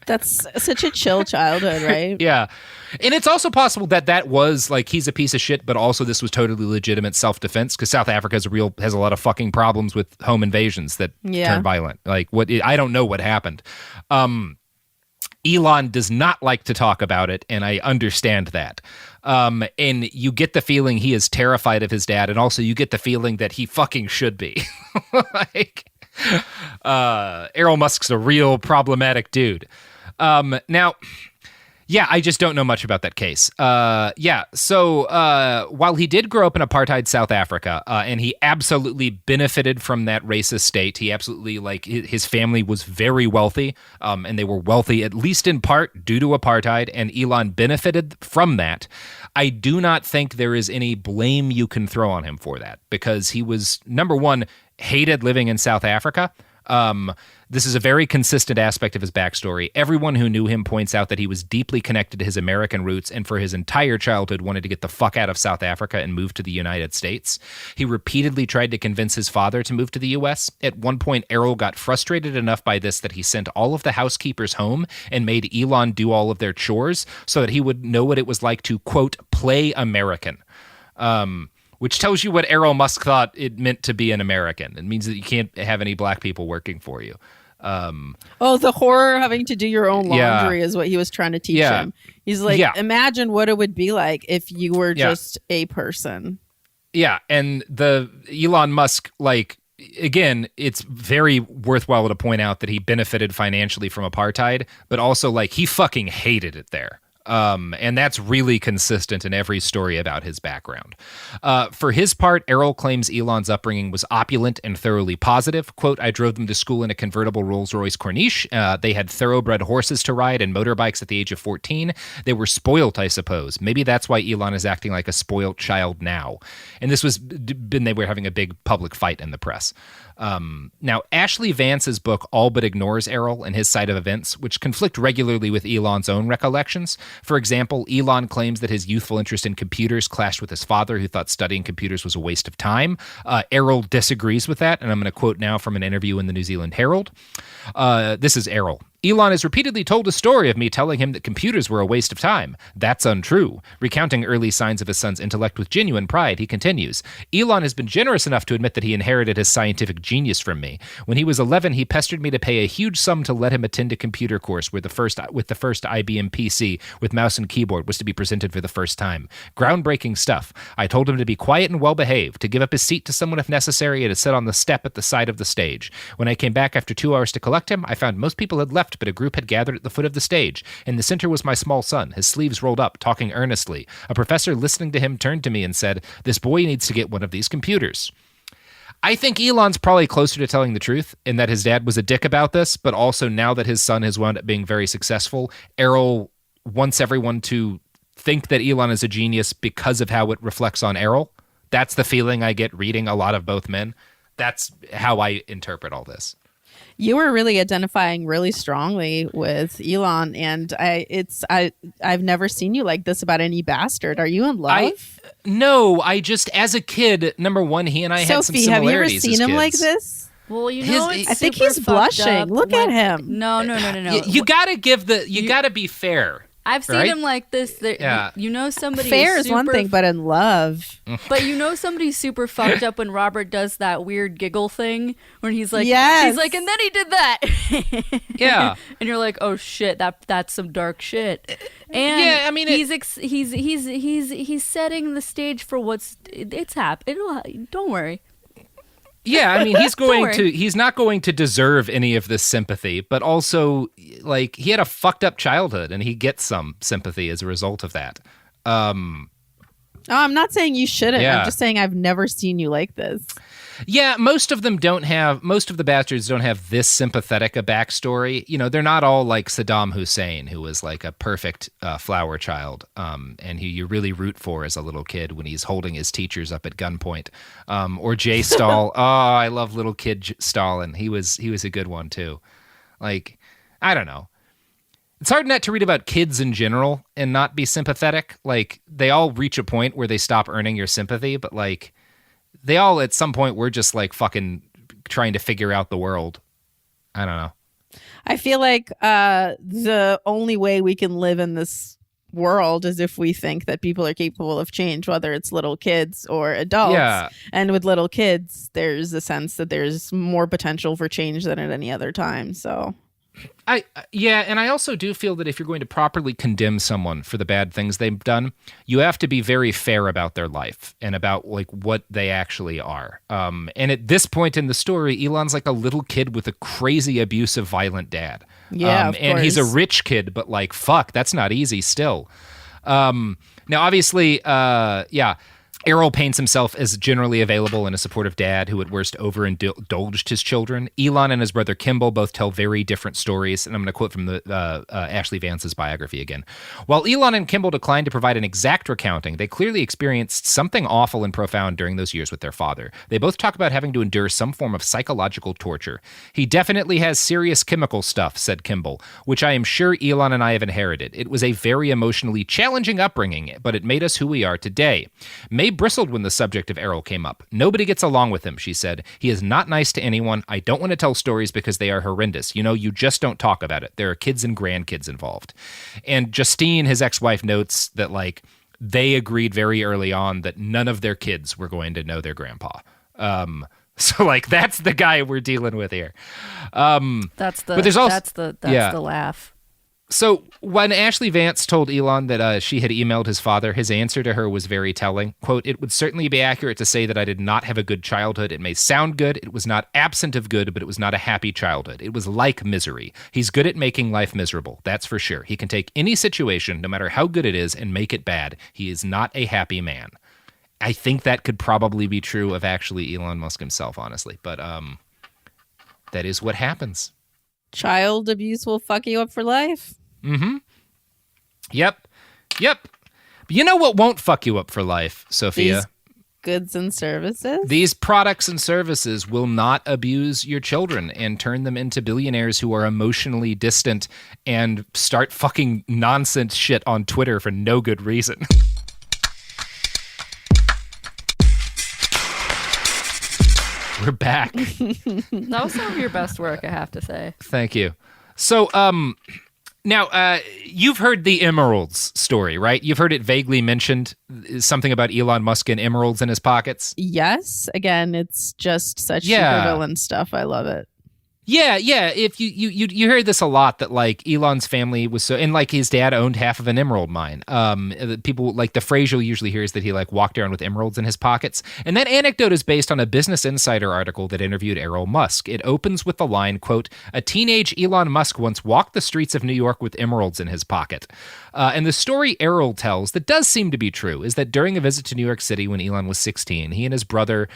That's such a chill childhood, right? Yeah. And it's also possible that was like, he's a piece of shit, but also this was totally legitimate self-defense, because South Africa has a lot of fucking problems with home invasions that turn violent. Like, I don't know what happened. Elon does not like to talk about it, and I understand that. And you get the feeling he is terrified of his dad, and also you get the feeling that he fucking should be. Errol Musk's a real problematic dude. Now, I just don't know much about that case. So while he did grow up in apartheid South Africa, and he absolutely benefited from that racist state, he absolutely, like, his family was very wealthy, and they were wealthy at least in part due to apartheid, and Elon benefited from that. I do not think there is any blame you can throw on him for that, because he was, number one, hated living in South Africa. This is a very consistent aspect of his backstory. Everyone who knew him points out that he was deeply connected to his American roots, and for his entire childhood wanted to get the fuck out of South Africa and move to the United States. He repeatedly tried to convince his father to move to the U.S. At one point, Errol got frustrated enough by this that he sent all of the housekeepers home and made Elon do all of their chores so that he would know what it was like to, quote, play American. Which tells you what Errol Musk thought it meant to be an American. It means that you can't have any black people working for you. The horror of having to do your own laundry is what he was trying to teach him. He's like, imagine what it would be like if you were just a person. Yeah, and the Elon Musk, like, again, it's very worthwhile to point out that he benefited financially from apartheid, but also, like, he fucking hated it there. And that's really consistent in every story about his background. For his part, Errol claims Elon's upbringing was opulent and thoroughly positive. Quote, I drove them to school in a convertible Rolls-Royce Corniche. They had thoroughbred horses to ride and motorbikes at the age of 14. They were spoilt, I suppose. Maybe that's why Elon is acting like a spoilt child now. And they were having a big public fight in the press. Now, Ashley Vance's book all but ignores Errol and his side of events, which conflict regularly with Elon's own recollections. For example, Elon claims that his youthful interest in computers clashed with his father, who thought studying computers was a waste of time. Errol disagrees with that, and I'm going to quote now from an interview in the New Zealand Herald. This is Errol. Elon has repeatedly told a story of me telling him that computers were a waste of time. That's untrue. Recounting early signs of his son's intellect with genuine pride, he continues, Elon has been generous enough to admit that he inherited his scientific genius from me. When he was 11, he pestered me to pay a huge sum to let him attend a computer course with the first IBM PC with mouse and keyboard was to be presented for the first time. Groundbreaking stuff. I told him to be quiet and well-behaved, to give up his seat to someone if necessary, and to sit on the step at the side of the stage. When I came back after 2 hours to collect him, I found most people had left, but a group had gathered at the foot of the stage. In the center was my small son, his sleeves rolled up, talking earnestly. A professor listening to him turned to me and said, this boy needs to get one of these computers. I think Elon's probably closer to telling the truth in that his dad was a dick about this, but also now that his son has wound up being very successful, Errol wants everyone to think that Elon is a genius because of how it reflects on Errol. That's the feeling I get reading a lot of both men. That's how I interpret all this. You were really identifying really strongly with Elon, and I've never seen you like this about any bastard. Are you in love? No, I just, as a kid, number one, he and I had some Sophie, have you ever similarities seen as him kids. like this? Well, you know, I think he's blushing. Look at him. No. You gotta be fair. I've seen right? him like this. Yeah. You know, somebody Fair is one thing, but in love. But you know, somebody's super fucked up when Robert does that weird giggle thing when he's like, yes. he's like, and then he did that. Yeah. And you're like, oh shit, that's some dark shit. And yeah, I mean, he's setting the stage for it's happening. Don't worry. Yeah, I mean, he's not going to deserve any of this sympathy, but also, like, he had a fucked up childhood and he gets some sympathy as a result of that. Oh, I'm not saying you shouldn't. Yeah. I'm just saying I've never seen you like this. Yeah, most of the bastards don't have this sympathetic a backstory. You know, they're not all like Saddam Hussein, who was like a perfect flower child, and who you really root for as a little kid when he's holding his teachers up at gunpoint. Or Jay Stahl. Oh, I love little kid Stalin. He was a good one too. Like, I don't know. It's hard not to read about kids in general and not be sympathetic. Like, they all reach a point where they stop earning your sympathy, but like, they all, at some point, were just like fucking trying to figure out the world. I don't know. I feel like the only way we can live in this world is if we think that people are capable of change, whether it's little kids or adults. Yeah. And with little kids, there's a sense that there's more potential for change than at any other time. So... and I also do feel that if you're going to properly condemn someone for the bad things they've done, you have to be very fair about their life and about like what they actually are. And at this point in the story, Elon's like a little kid with a crazy, abusive, violent dad. Yeah, of and he's a course. rich kid, but like, fuck, that's not easy still. Now, obviously, Errol paints himself as generally available and a supportive dad who at worst overindulged his children. Elon and his brother Kimball both tell very different stories, and I'm going to quote from the Ashley Vance's biography again. While Elon and Kimball declined to provide an exact recounting, they clearly experienced something awful and profound during those years with their father. They both talk about having to endure some form of psychological torture. He definitely has serious chemical stuff, said Kimball, which I am sure Elon and I have inherited. It was a very emotionally challenging upbringing, but it made us who we are today. May bristled when the subject of Errol came up. Nobody gets along with him, she said. He is not nice to anyone. I don't want to tell stories because they are horrendous. You know, you just don't talk about it. There are kids and grandkids involved. And Justine, his ex-wife, notes that, like, they agreed very early on that none of their kids were going to know their grandpa. So, like, that's the guy we're dealing with here. That's the but there's also, that's the laugh. So when Ashley Vance told Elon that she had emailed his father, his answer to her was very telling. Quote, "It would certainly be accurate to say that I did not have a good childhood. It may sound good. It was not absent of good, but it was not a happy childhood. It was like misery. He's good at making life miserable. That's for sure. He can take any situation, no matter how good it is, and make it bad. He is not a happy man." I think that could probably be true of actually Elon Musk himself, honestly. But that is what happens. Child abuse will fuck you up for life. Mm-hmm. Yep. But you know what won't fuck you up for life, Sofiya? These goods and services. These products and services will not abuse your children and turn them into billionaires who are emotionally distant and start fucking nonsense shit on Twitter for no good reason. We're back. That was some of your best work, I have to say. Thank you. So, now, you've heard the emeralds story, right? You've heard it vaguely mentioned, something about Elon Musk and emeralds in his pockets. Yes. Again, it's just such supervillain stuff. I love it. Yeah. If you heard this a lot, that like Elon's family was so, and like his dad owned half of an emerald mine. People like the phrase you'll usually hear is that he like walked around with emeralds in his pockets. And that anecdote is based on a Business Insider article that interviewed Errol Musk. It opens with the line, quote, "A teenage Elon Musk once walked the streets of New York with emeralds in his pocket." And the story Errol tells that does seem to be true is that during a visit to New York City when Elon was 16, he and his brother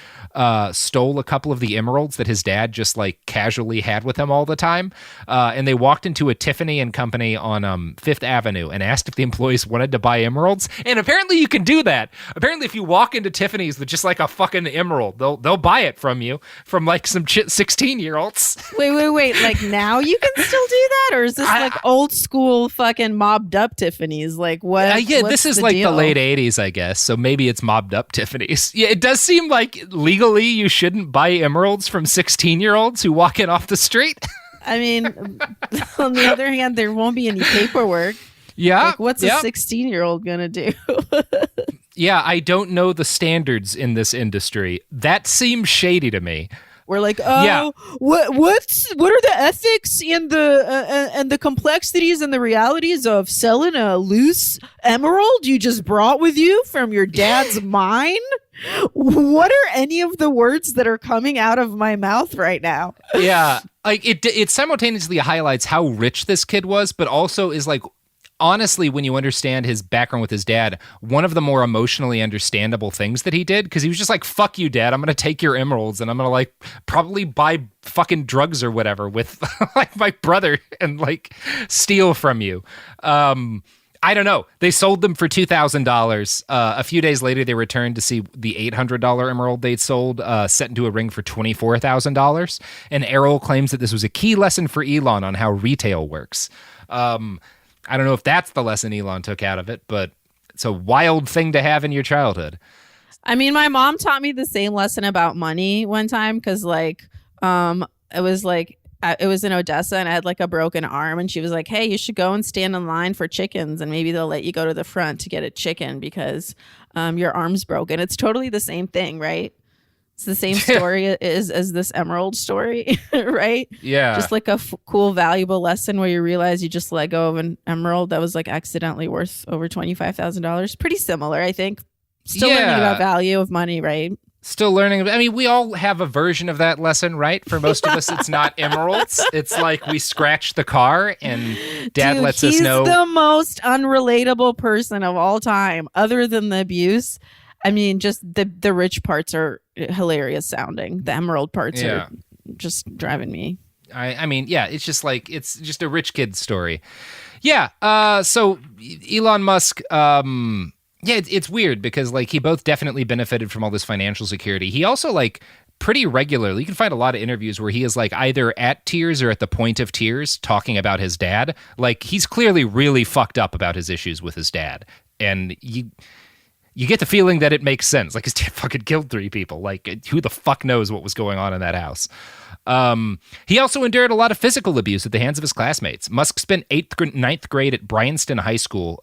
stole a couple of the emeralds that his dad just like casually had with him all the time. And they walked into a Tiffany and Company on Fifth Avenue and asked if the employees wanted to buy emeralds. And apparently you can do that. Apparently if you walk into Tiffany's with just like a fucking emerald, they'll buy it from you, from like some 16-year-olds. Wait. Like now you can still do that? Or is this like old school fucking mobbed up Tiffany's? Like what? Yeah, this is like the late 80s, I guess. So maybe it's mobbed up Tiffany's. Yeah, it does seem like legally you shouldn't buy emeralds from 16-year-olds who walk in off the street. I mean, on the other hand, there won't be any paperwork. Yeah. Like, what's a 16-year-old gonna do? Yeah, I don't know the standards in this industry. That seems shady to me. We're like, what are the ethics and the complexities and the realities of selling a loose emerald you just brought with you from your dad's mine? What are any of the words that are coming out of my mouth right now? Yeah, like it simultaneously highlights how rich this kid was, but also is like, honestly, when you understand his background with his dad, one of the more emotionally understandable things that he did, because he was just like, "Fuck you, Dad, I'm going to take your emeralds and I'm going to like probably buy fucking drugs or whatever with like my brother and like steal from you." I don't know. They sold them for $2,000. A few days later, they returned to see the $800 emerald they'd sold set into a ring for $24,000. And Errol claims that this was a key lesson for Elon on how retail works. I don't know if that's the lesson Elon took out of it, but it's a wild thing to have in your childhood. I mean, my mom taught me the same lesson about money one time because, like, it was in Odessa and I had like a broken arm, and she was like, "Hey, you should go and stand in line for chickens, and maybe they'll let you go to the front to get a chicken because your arm's broken." It's totally the same thing, right? It's the same story as this emerald story, right? Yeah. Just like a cool, valuable lesson where you realize you just let go of an emerald that was like accidentally worth over $25,000. Pretty similar, I think. Still learning about value of money, right? Still learning. I mean, we all have a version of that lesson, right? For most of us, it's not emeralds. It's like we scratch the car and Dad lets us know. He's the most unrelatable person of all time, other than the abuse. I mean, just the rich parts are hilarious sounding. The emerald parts are just driving me. I mean, yeah, it's just like, it's just a rich kid story. Yeah. So Elon Musk, it's weird because like he both definitely benefited from all this financial security. He also like pretty regularly, you can find a lot of interviews where he is like either at tears or at the point of tears talking about his dad. Like he's clearly really fucked up about his issues with his dad. And you get the feeling that it makes sense. Like his dad fucking killed 3 people. Like who the fuck knows what was going on in that house? He also endured a lot of physical abuse at the hands of his classmates. Musk spent 9th grade at Bryanston High School,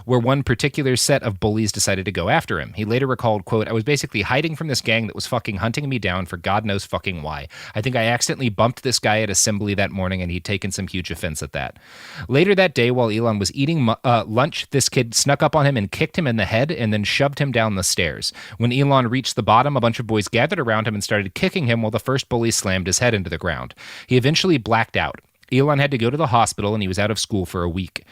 where one particular set of bullies decided to go after him. He later recalled, quote, "I was basically hiding from this gang that was fucking hunting me down for God knows fucking why. I think I accidentally bumped this guy at assembly that morning, and he'd taken some huge offense at that." Later that day, while Elon was eating lunch, this kid snuck up on him and kicked him in the head and then shoved him down the stairs. When Elon reached the bottom, a bunch of boys gathered around him and started kicking him while the first bully slammed his head into the ground. He eventually blacked out. Elon had to go to the hospital, and he was out of school for a week.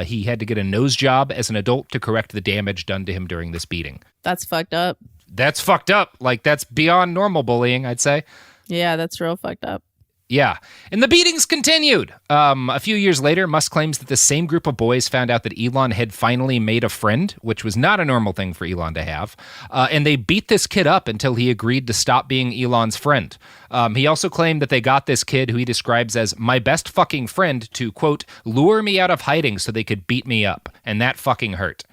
He had to get a nose job as an adult to correct the damage done to him during this beating. That's fucked up. That's fucked up. Like, that's beyond normal bullying, I'd say. Yeah, that's real fucked up. Yeah. And the beatings continued. A few years later, Musk claims that the same group of boys found out that Elon had finally made a friend, which was not a normal thing for Elon to have. And they beat this kid up until he agreed to stop being Elon's friend. He also claimed that they got this kid, who he describes as my best fucking friend, to, quote, lure me out of hiding so they could beat me up. And that fucking hurt.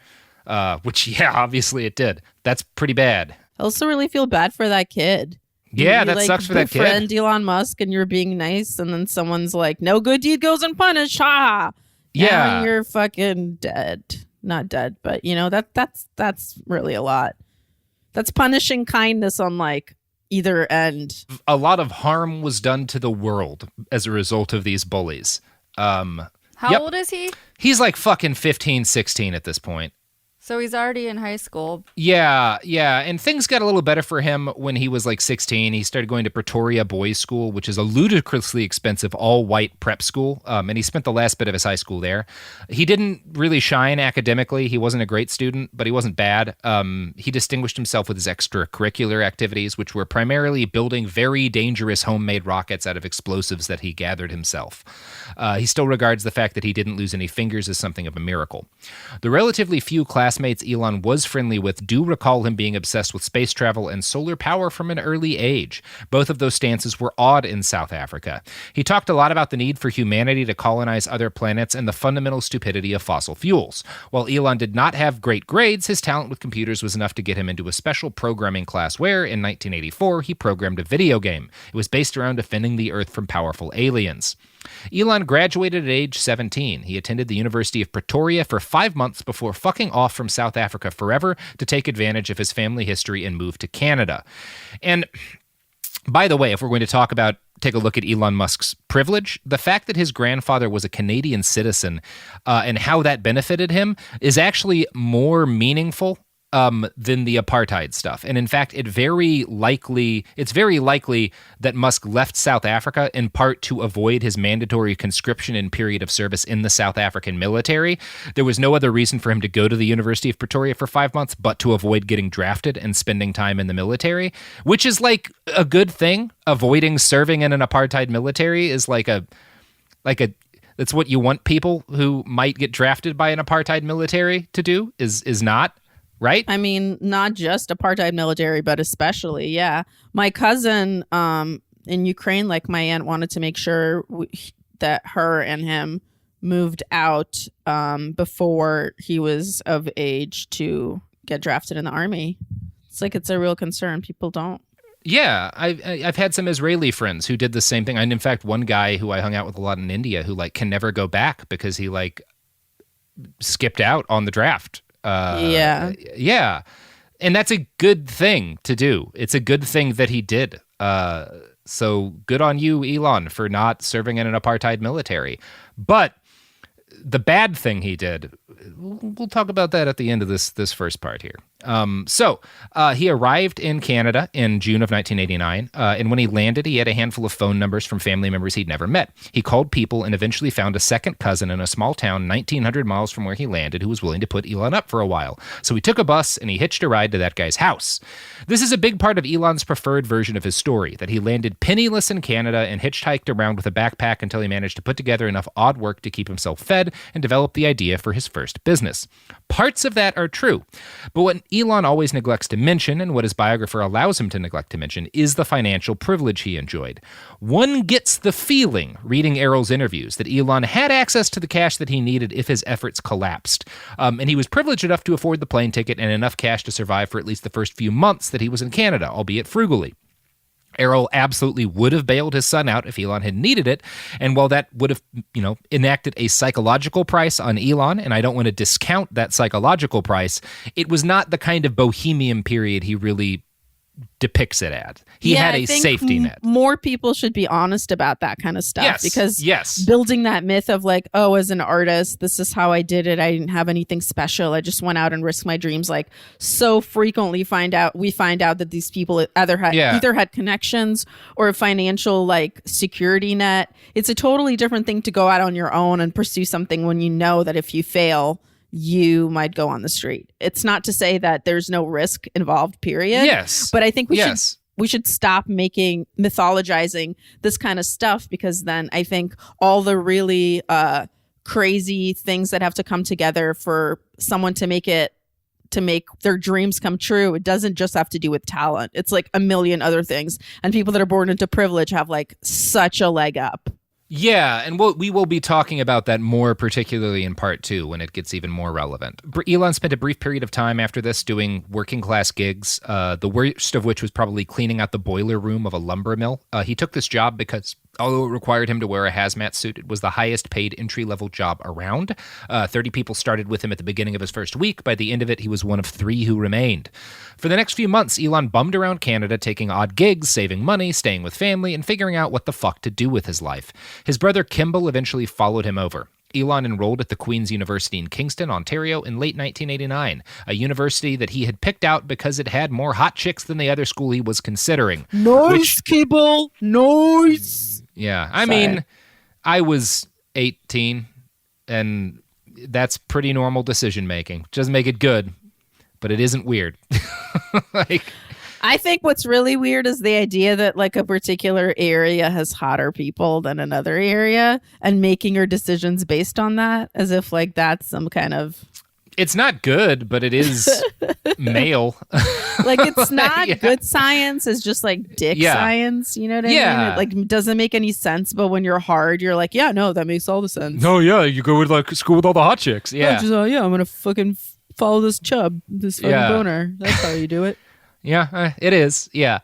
Which, yeah, obviously it did. That's pretty bad. I also really feel bad for that kid. Yeah, that sucks for that kid. Friend Elon Musk, and you're being nice, and then someone's like, "No good deed goes unpunished." Ha! Yeah, and you're fucking dead. Not dead, but that's really a lot. That's punishing kindness on like either end. A lot of harm was done to the world as a result of these bullies. How old is he? He's like fucking 15, 16 at this point. So he's already in high school. Yeah. And things got a little better for him when he was like 16. He started going to Pretoria Boys School, which is a ludicrously expensive all-white prep school. And he spent the last bit of his high school there. He didn't really shine academically. He wasn't a great student, but he wasn't bad. He distinguished himself with his extracurricular activities, which were primarily building very dangerous homemade rockets out of explosives that he gathered himself. He still regards the fact that he didn't lose any fingers as something of a miracle. The relatively few classmates Elon was friendly with do recall him being obsessed with space travel and solar power from an early age. Both of those stances were odd in South Africa. He talked a lot about the need for humanity to colonize other planets and the fundamental stupidity of fossil fuels. While Elon did not have great grades, his talent with computers was enough to get him into a special programming class where, in 1984, he programmed a video game. It was based around defending the Earth from powerful aliens. Elon graduated at age 17. He attended the University of Pretoria for 5 months before fucking off from South Africa forever to take advantage of his family history and move to Canada. And by the way, if we're going to take a look at Elon Musk's privilege, the fact that his grandfather was a Canadian citizen and how that benefited him is actually more meaningful than the apartheid stuff. And in fact, it's very likely that Musk left South Africa in part to avoid his mandatory conscription and period of service in the South African military. There was no other reason for him to go to the University of Pretoria for 5 months but to avoid getting drafted and spending time in the military, which is like a good thing. Avoiding serving in an apartheid military is that's what you want people who might get drafted by an apartheid military to do, is not. Right? I mean, not just apartheid military, but especially, yeah. My cousin in Ukraine, like my aunt wanted to make sure that her and him moved out before he was of age to get drafted in the army. It's a real concern. People don't. Yeah, I've had some Israeli friends who did the same thing. And in fact, one guy who I hung out with a lot in India who can never go back because he skipped out on the draft. Yeah. And that's a good thing to do. It's a good thing that he did. So good on you, Elon, for not serving in an apartheid military. But the bad thing he did, we'll talk about that at the end of this first part here. So he arrived in Canada in June of 1989, and when he landed, he had a handful of phone numbers from family members he'd never met. He called people and eventually found a second cousin in a small town 1,900 miles from where he landed who was willing to put Elon up for a while. So he took a bus and he hitched a ride to that guy's house. This is a big part of Elon's preferred version of his story, that he landed penniless in Canada and hitchhiked around with a backpack until he managed to put together enough odd work to keep himself fed and develop the idea for his first business. Parts of that are true, but what Elon always neglects to mention, and what his biographer allows him to neglect to mention, is the financial privilege he enjoyed. One gets the feeling, reading Errol's interviews, that Elon had access to the cash that he needed if his efforts collapsed. And he was privileged enough to afford the plane ticket and enough cash to survive for at least the first few months that he was in Canada, albeit frugally. Errol absolutely would have bailed his son out if Elon had needed it. And while that would have, enacted a psychological price on Elon, and I don't want to discount that psychological price, it was not the kind of bohemian period he really depicts it at. He had a safety net. More people should be honest about that kind of stuff, because yes. building that myth of like, oh, as an artist, this is how I did it. I didn't have anything special. I just went out and risked my dreams. Like, so frequently we find out that these people either had connections or a financial like security net. It's a totally different thing to go out on your own and pursue something when you know that if you fail, you might go on the street. It's not to say that there's no risk involved, period. Yes. But I think we should stop mythologizing this kind of stuff, because then I think all the really crazy things that have to come together for someone to make their dreams come true, it doesn't just have to do with talent. It's like a million other things. And people that are born into privilege have like such a leg up. Yeah, and we will be talking about that more, particularly in part 2, when it gets even more relevant. Elon spent a brief period of time after this doing working class gigs, the worst of which was probably cleaning out the boiler room of a lumber mill. He took this job because, although it required him to wear a hazmat suit, it was the highest paid entry-level job around. 30 people started with him at the beginning of his first week. By the end of it, he was one of 3 who remained. For the next few months, Elon bummed around Canada, taking odd gigs, saving money, staying with family, and figuring out what the fuck to do with his life. His brother Kimball eventually followed him over. Elon enrolled at the Queen's University in Kingston, Ontario in late 1989, a university that he had picked out because it had more hot chicks than the other school he was considering. Nice, Kimball! Nice! Yeah, I mean, I was 18, and that's pretty normal decision-making. Doesn't make it good, but it isn't weird. I think what's really weird is the idea that like a particular area has hotter people than another area, and making your decisions based on that, as if like that's some kind of... It's not good, but it is male. Like, it's not good science. It's just like dick science. You know what I mean? It like doesn't make any sense. But when you're hard, you're like, yeah, no, that makes all the sense. No, yeah, you go with like school with all the hot chicks. Yeah, I'm gonna fucking follow this chub, this fucking boner. That's how you do it. Yeah, it is. Yeah.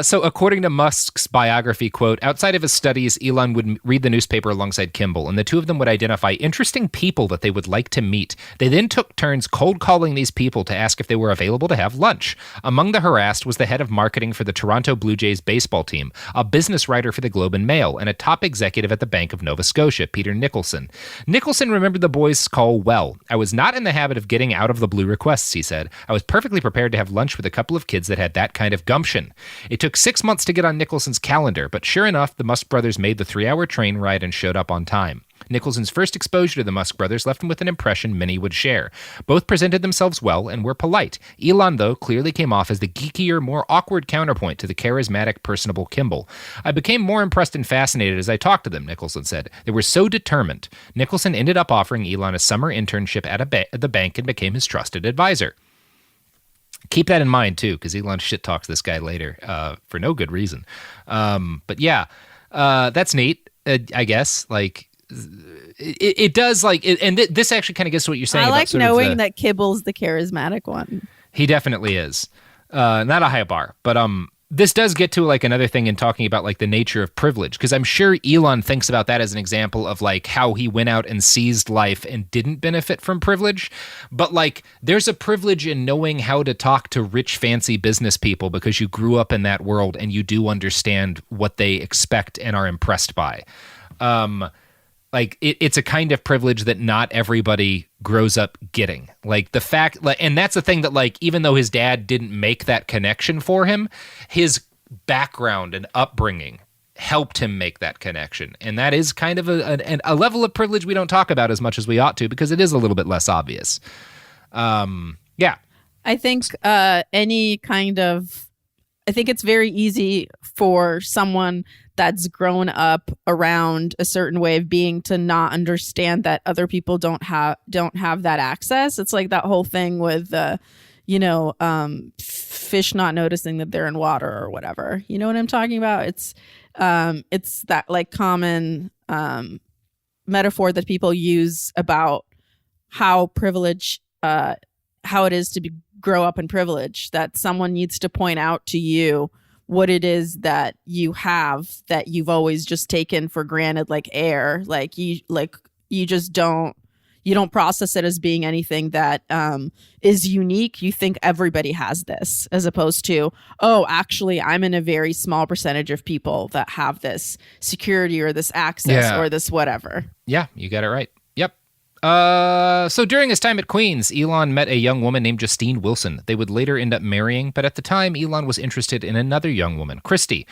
So according to Musk's biography, quote, outside of his studies, Elon would read the newspaper alongside Kimball, and the two of them would identify interesting people that they would like to meet. They then took turns cold calling these people to ask if they were available to have lunch. Among the harassed was the head of marketing for the Toronto Blue Jays baseball team, a business writer for the Globe and Mail, and a top executive at the Bank of Nova Scotia, Peter Nicholson. Nicholson remembered the boys' call well. I was not in the habit of getting out of the blue requests, he said. I was perfectly prepared to have lunch with a couple of kids that had that kind of gumption. It took 6 months to get on Nicholson's calendar, but sure enough, the Musk brothers made the 3-hour train ride and showed up on time. Nicholson's first exposure to the Musk brothers left him with an impression many would share. Both presented themselves well and were polite. Elon, though, clearly came off as the geekier, more awkward counterpoint to the charismatic, personable Kimball. I became more impressed and fascinated as I talked to them, Nicholson said. They were so determined. Nicholson ended up offering Elon a summer internship at the bank and became his trusted advisor. Keep that in mind, too, because Elon shit talks this guy later for no good reason. But yeah, that's neat, I guess. Like, it does, like, and this actually kind of gets to what you're saying. I like knowing that Kimball's the charismatic one. He definitely is. Not a high bar, but this does get to like another thing in talking about like the nature of privilege, because I'm sure Elon thinks about that as an example of like how he went out and seized life and didn't benefit from privilege. But like there's a privilege in knowing how to talk to rich, fancy business people because you grew up in that world and you do understand what they expect and are impressed by. Like it's a kind of privilege that not everybody grows up getting. Like the fact, and that's the thing that like, even though his dad didn't make that connection for him, his background and upbringing helped him make that connection. And that is kind of a level of privilege we don't talk about as much as we ought to, because it is a little bit less obvious. Yeah. I think I think it's very easy for someone that's grown up around a certain way of being to not understand that other people don't have that access. It's like that whole thing with fish not noticing that they're in water or whatever. You know what I'm talking about? It's that like common metaphor that people use about how privilege, how it is to grow up in privilege, that someone needs to point out to you what it is that you have that you've always just taken for granted, like air. You just don't process it as being anything that is unique. You think everybody has this, as opposed to, oh, actually, I'm in a very small percentage of people that have this security or this access or this whatever. Yeah, you got it right. Yep. So during his time at Queens, Elon met a young woman named Justine Wilson. They would later end up marrying, but at the time, Elon was interested in another young woman, Christy,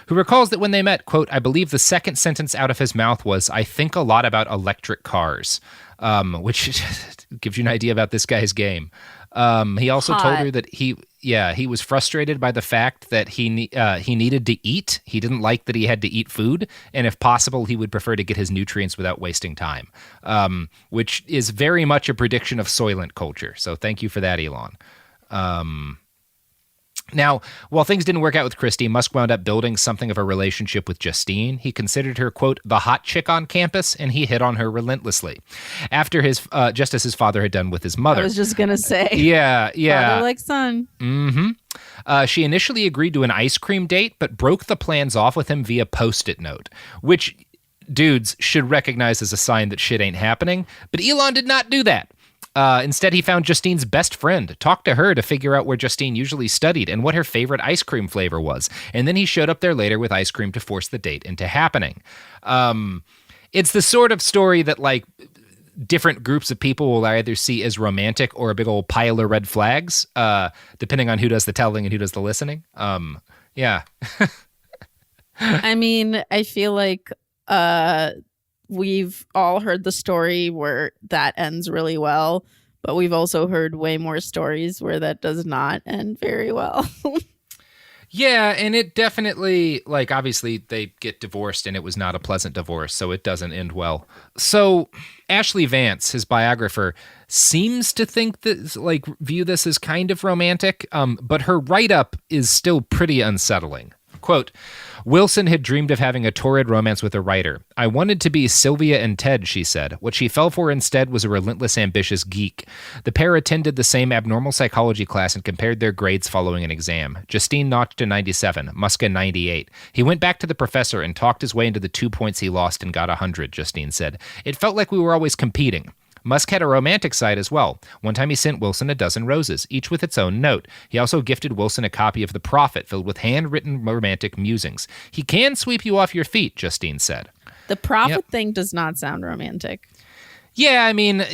who recalls that when they met, quote, I believe the second sentence out of his mouth was, I think a lot about electric cars, which gives you an idea about this guy's game. He also told her that he was frustrated by the fact that he needed to eat. He didn't like that he had to eat food, and if possible, he would prefer to get his nutrients without wasting time, which is very much a prediction of Soylent culture. So thank you for that, Elon. Now, while things didn't work out with Christy, Musk wound up building something of a relationship with Justine. He considered her, quote, the hot chick on campus, and he hit on her relentlessly. After just as his father had done with his mother. I was just going to say. Yeah. Father like son. Mm-hmm. She initially agreed to an ice cream date, but broke the plans off with him via Post-it note, which dudes should recognize as a sign that shit ain't happening. But Elon did not do that. Instead, he found Justine's best friend, talked to her to figure out where Justine usually studied and what her favorite ice cream flavor was. And then he showed up there later with ice cream to force the date into happening. It's the sort of story that, like, different groups of people will either see as romantic or a big old pile of red flags, depending on who does the telling and who does the listening. Yeah. I mean, I feel like we've all heard the story where that ends really well, but we've also heard way more stories where that does not end very well. Yeah, and it definitely, like, obviously they get divorced and it was not a pleasant divorce, so it doesn't end well. So Ashley Vance, his biographer, seems to think that, like, view this as kind of romantic, but her write-up is still pretty unsettling. Quote, Wilson had dreamed of having a torrid romance with a writer. I wanted to be Sylvia and Ted, she said. What she fell for instead was a relentless, ambitious geek. The pair attended the same abnormal psychology class and compared their grades following an exam. Justine notched a 97, Musk a 98. He went back to the professor and talked his way into the 2 points he lost and got 100, Justine said. It felt like we were always competing. Musk had a romantic side as well. One time he sent Wilson a dozen roses, each with its own note. He also gifted Wilson a copy of The Prophet filled with handwritten romantic musings. He can sweep you off your feet, Justine said. The Prophet thing does not sound romantic. Yeah, I mean,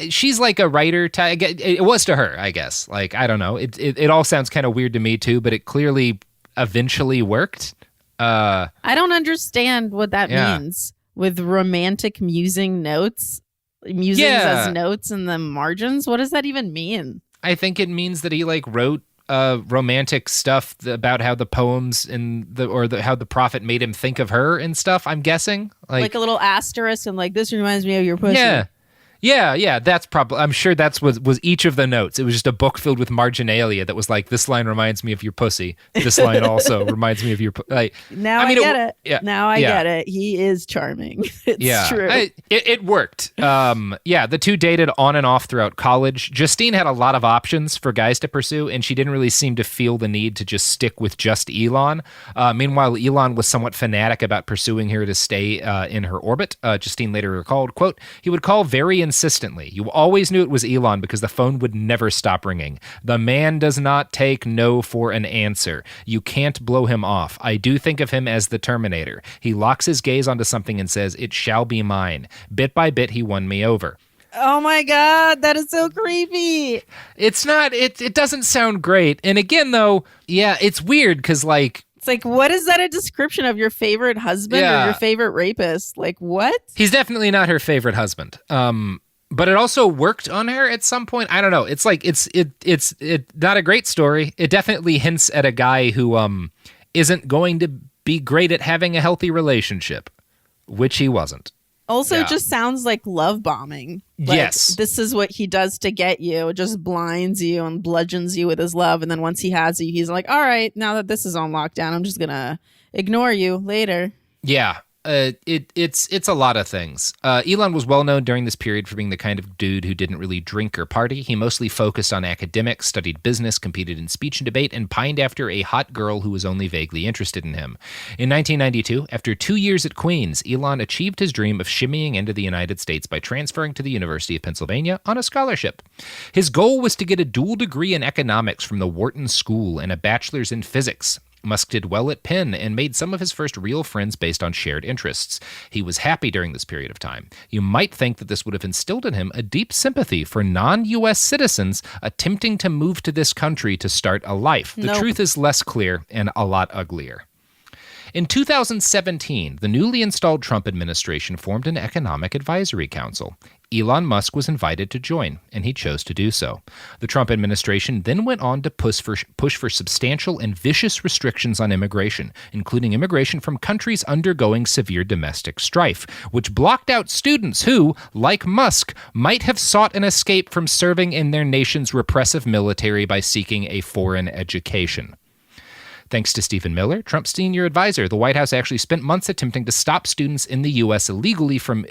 she's like a writer. It was to her, I guess. Like, I don't know. It all sounds kind of weird to me, too, but it clearly eventually worked. I don't understand what that means with romantic musing notes. Musings as notes in the margins. What does that even mean? I think it means that he, like, wrote romantic stuff about how the poems how the prophet made him think of her and stuff. I'm guessing, like a little asterisk and like, this reminds me of your pussy. Yeah. That's probably. I'm sure that's was each of the notes. It was just a book filled with marginalia that was like, this line reminds me of your pussy. This line also reminds me of your. Like, now I get it. Yeah. Now I get it. He is charming. It's true. It worked. The two dated on and off throughout college. Justine had a lot of options for guys to pursue, and she didn't really seem to feel the need to just stick with just Elon. Meanwhile, Elon was somewhat fanatic about pursuing her to stay in her orbit. Justine later recalled, quote, he would call very insistently. You always knew it was Elon because the phone would never stop ringing. The man does not take no for an answer. You can't blow him off. I do think of him as the Terminator. He locks his gaze onto something and says, it shall be mine. Bit by bit, he won me over. Oh my God, that is so creepy. It's not, it doesn't sound great. And again, though, it's weird because, like, it's like, what is that a description of your favorite husband or your favorite rapist? Like, what? He's definitely not her favorite husband. But it also worked on her at some point. I don't know. It's like it's not a great story. It definitely hints at a guy who isn't going to be great at having a healthy relationship, which he wasn't. Also, it just sounds like love bombing. Like, yes. This is what he does to get you. Just blinds you and bludgeons you with his love. And then once he has you, he's like, all right, now that this is on lockdown, I'm just going to ignore you later. Yeah. It's a lot of things. Elon was well known during this period for being the kind of dude who didn't really drink or party. He mostly focused on academics, studied business, competed in speech and debate, and pined after a hot girl who was only vaguely interested in him. In 1992, after 2 years at Queens, Elon achieved his dream of shimmying into the United States by transferring to the University of Pennsylvania on a scholarship. His goal was to get a dual degree in economics from the Wharton School and a bachelor's in physics. Musk did well at Penn and made some of his first real friends based on shared interests. He was happy during this period of time. You might think that this would have instilled in him a deep sympathy for non-U.S. citizens attempting to move to this country to start a life. The truth is less clear and a lot uglier. In 2017, the newly installed Trump administration formed an economic advisory council. Elon Musk was invited to join, and he chose to do so. The Trump administration then went on to push for substantial and vicious restrictions on immigration, including immigration from countries undergoing severe domestic strife, which blocked out students who, like Musk, might have sought an escape from serving in their nation's repressive military by seeking a foreign education. Thanks to Stephen Miller, Trump's senior advisor, the White House actually spent months attempting to stop students in the U.S. illegally from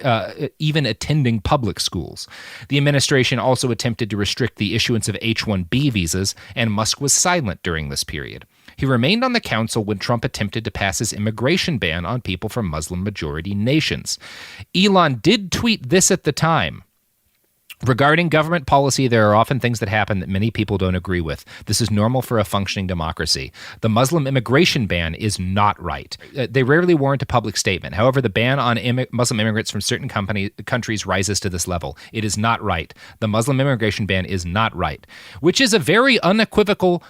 even attending public schools. The administration also attempted to restrict the issuance of H-1B visas, and Musk was silent during this period. He remained on the council when Trump attempted to pass his immigration ban on people from Muslim-majority nations. Elon did tweet this at the time. Regarding government policy, there are often things that happen that many people don't agree with. This is normal for a functioning democracy. The Muslim immigration ban is not right. They rarely warrant a public statement. However, the ban on Muslim immigrants from certain countries rises to this level. It is not right. The Muslim immigration ban is not right, which is a very unequivocal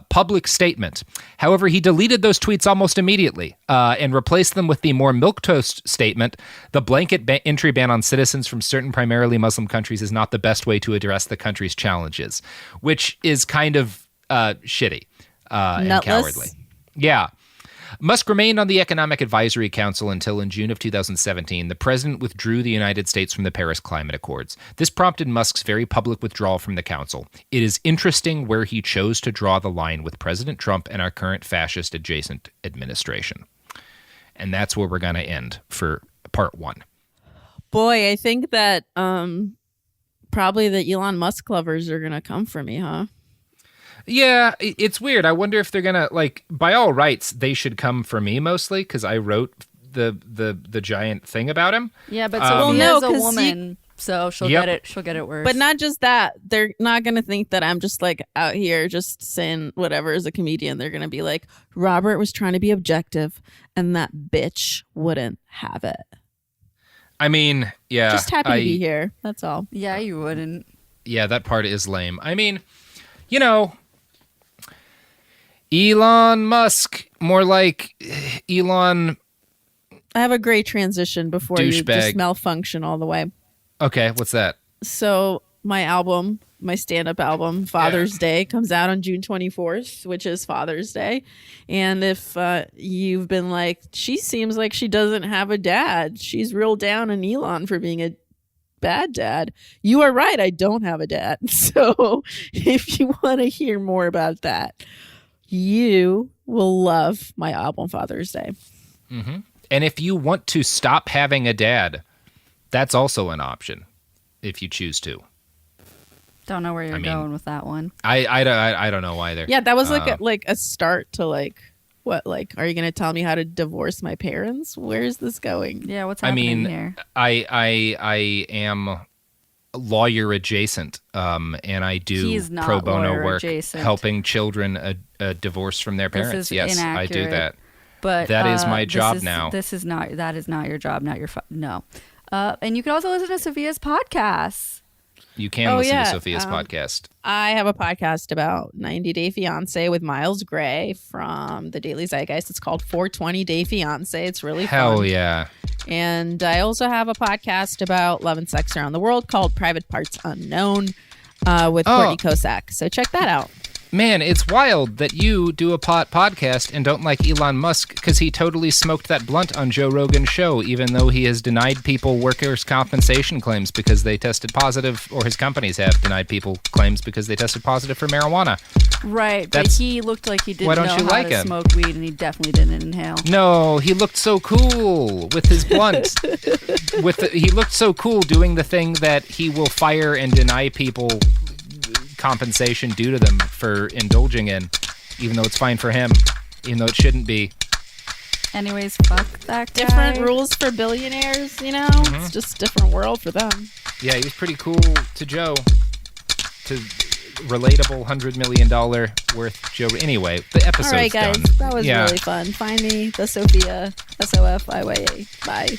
public statement. However, he deleted those tweets almost immediately and replaced them with the more milquetoast statement: the blanket entry ban on citizens from certain primarily Muslim countries is not the best way to address the country's challenges, which is kind of shitty and cowardly. Yeah. Musk remained on the Economic Advisory Council until in June of 2017, the president withdrew the United States from the Paris Climate Accords. This prompted Musk's very public withdrawal from the council. It is interesting where he chose to draw the line with President Trump and our current fascist-adjacent administration. And that's where we're going to end for part one. Boy, I think that probably the Elon Musk lovers are going to come for me, huh? Yeah, it's weird. I wonder if they're gonna, like, by all rights, they should come for me mostly because I wrote the giant thing about him. Yeah, but Sophia is a woman, so she'll get it. She'll get it worse. But not just that. They're not gonna think that I'm just like out here just saying whatever as a comedian. They're gonna be like, Robert was trying to be objective, and that bitch wouldn't have it. I mean, yeah, just happy to be here. That's all. Yeah, you wouldn't. Yeah, that part is lame. I mean, you know. Elon Musk, more like Elon. I have a great transition before you just malfunction all the way. Okay, what's that? So my album, my stand-up album, Father's Day, comes out on June 24th, which is Father's Day. And if you've been like, she seems like she doesn't have a dad, she's real down on Elon for being a bad dad. You are right, I don't have a dad. So if you want to hear more about that, you will love my album Father's Day. Mm-hmm. And if you want to stop having a dad, that's also an option if you choose to. Don't know where you're going with that one. I don't know either. Yeah, that was like a start to like, what, like, are you going to tell me how to divorce my parents? Where is this going? Yeah, what's happening here? I am lawyer adjacent, and I do pro bono work adjacent. Helping children divorce from their parents. Yes, inaccurate, I do that. But that is my job now. That is not your job, not your no. And you can also listen to Sophia's podcast. You can listen to Sophia's podcast. I have a podcast about 90 Day Fiancé with Miles Gray from the Daily Zeitgeist. It's called 420 Day Fiancé. It's really fun. Hell yeah. And I also have a podcast about love and sex around the world called Private Parts Unknown with Courtney Kosak. So check that out. Man, it's wild that you do a podcast and don't like Elon Musk because he totally smoked that blunt on Joe Rogan's show, even though he has denied people workers' compensation claims because they tested positive, or his companies have denied people claims because they tested positive for marijuana. Right, but he looked like he didn't know how to smoke weed, and he definitely didn't inhale. No, he looked so cool with his blunt. He looked so cool doing the thing that he will fire and deny people compensation due to them for indulging in, even though it's fine for him, even though it shouldn't be. Anyways, fuck that guy. Different rules for billionaires, you know? It's just different world for them. Yeah, he was pretty cool to Joe. To relatable $100 million worth Joe. Anyway, the episode's done. All right, guys, that was really fun. Find me, the Sofiya, SOFIYA. Bye.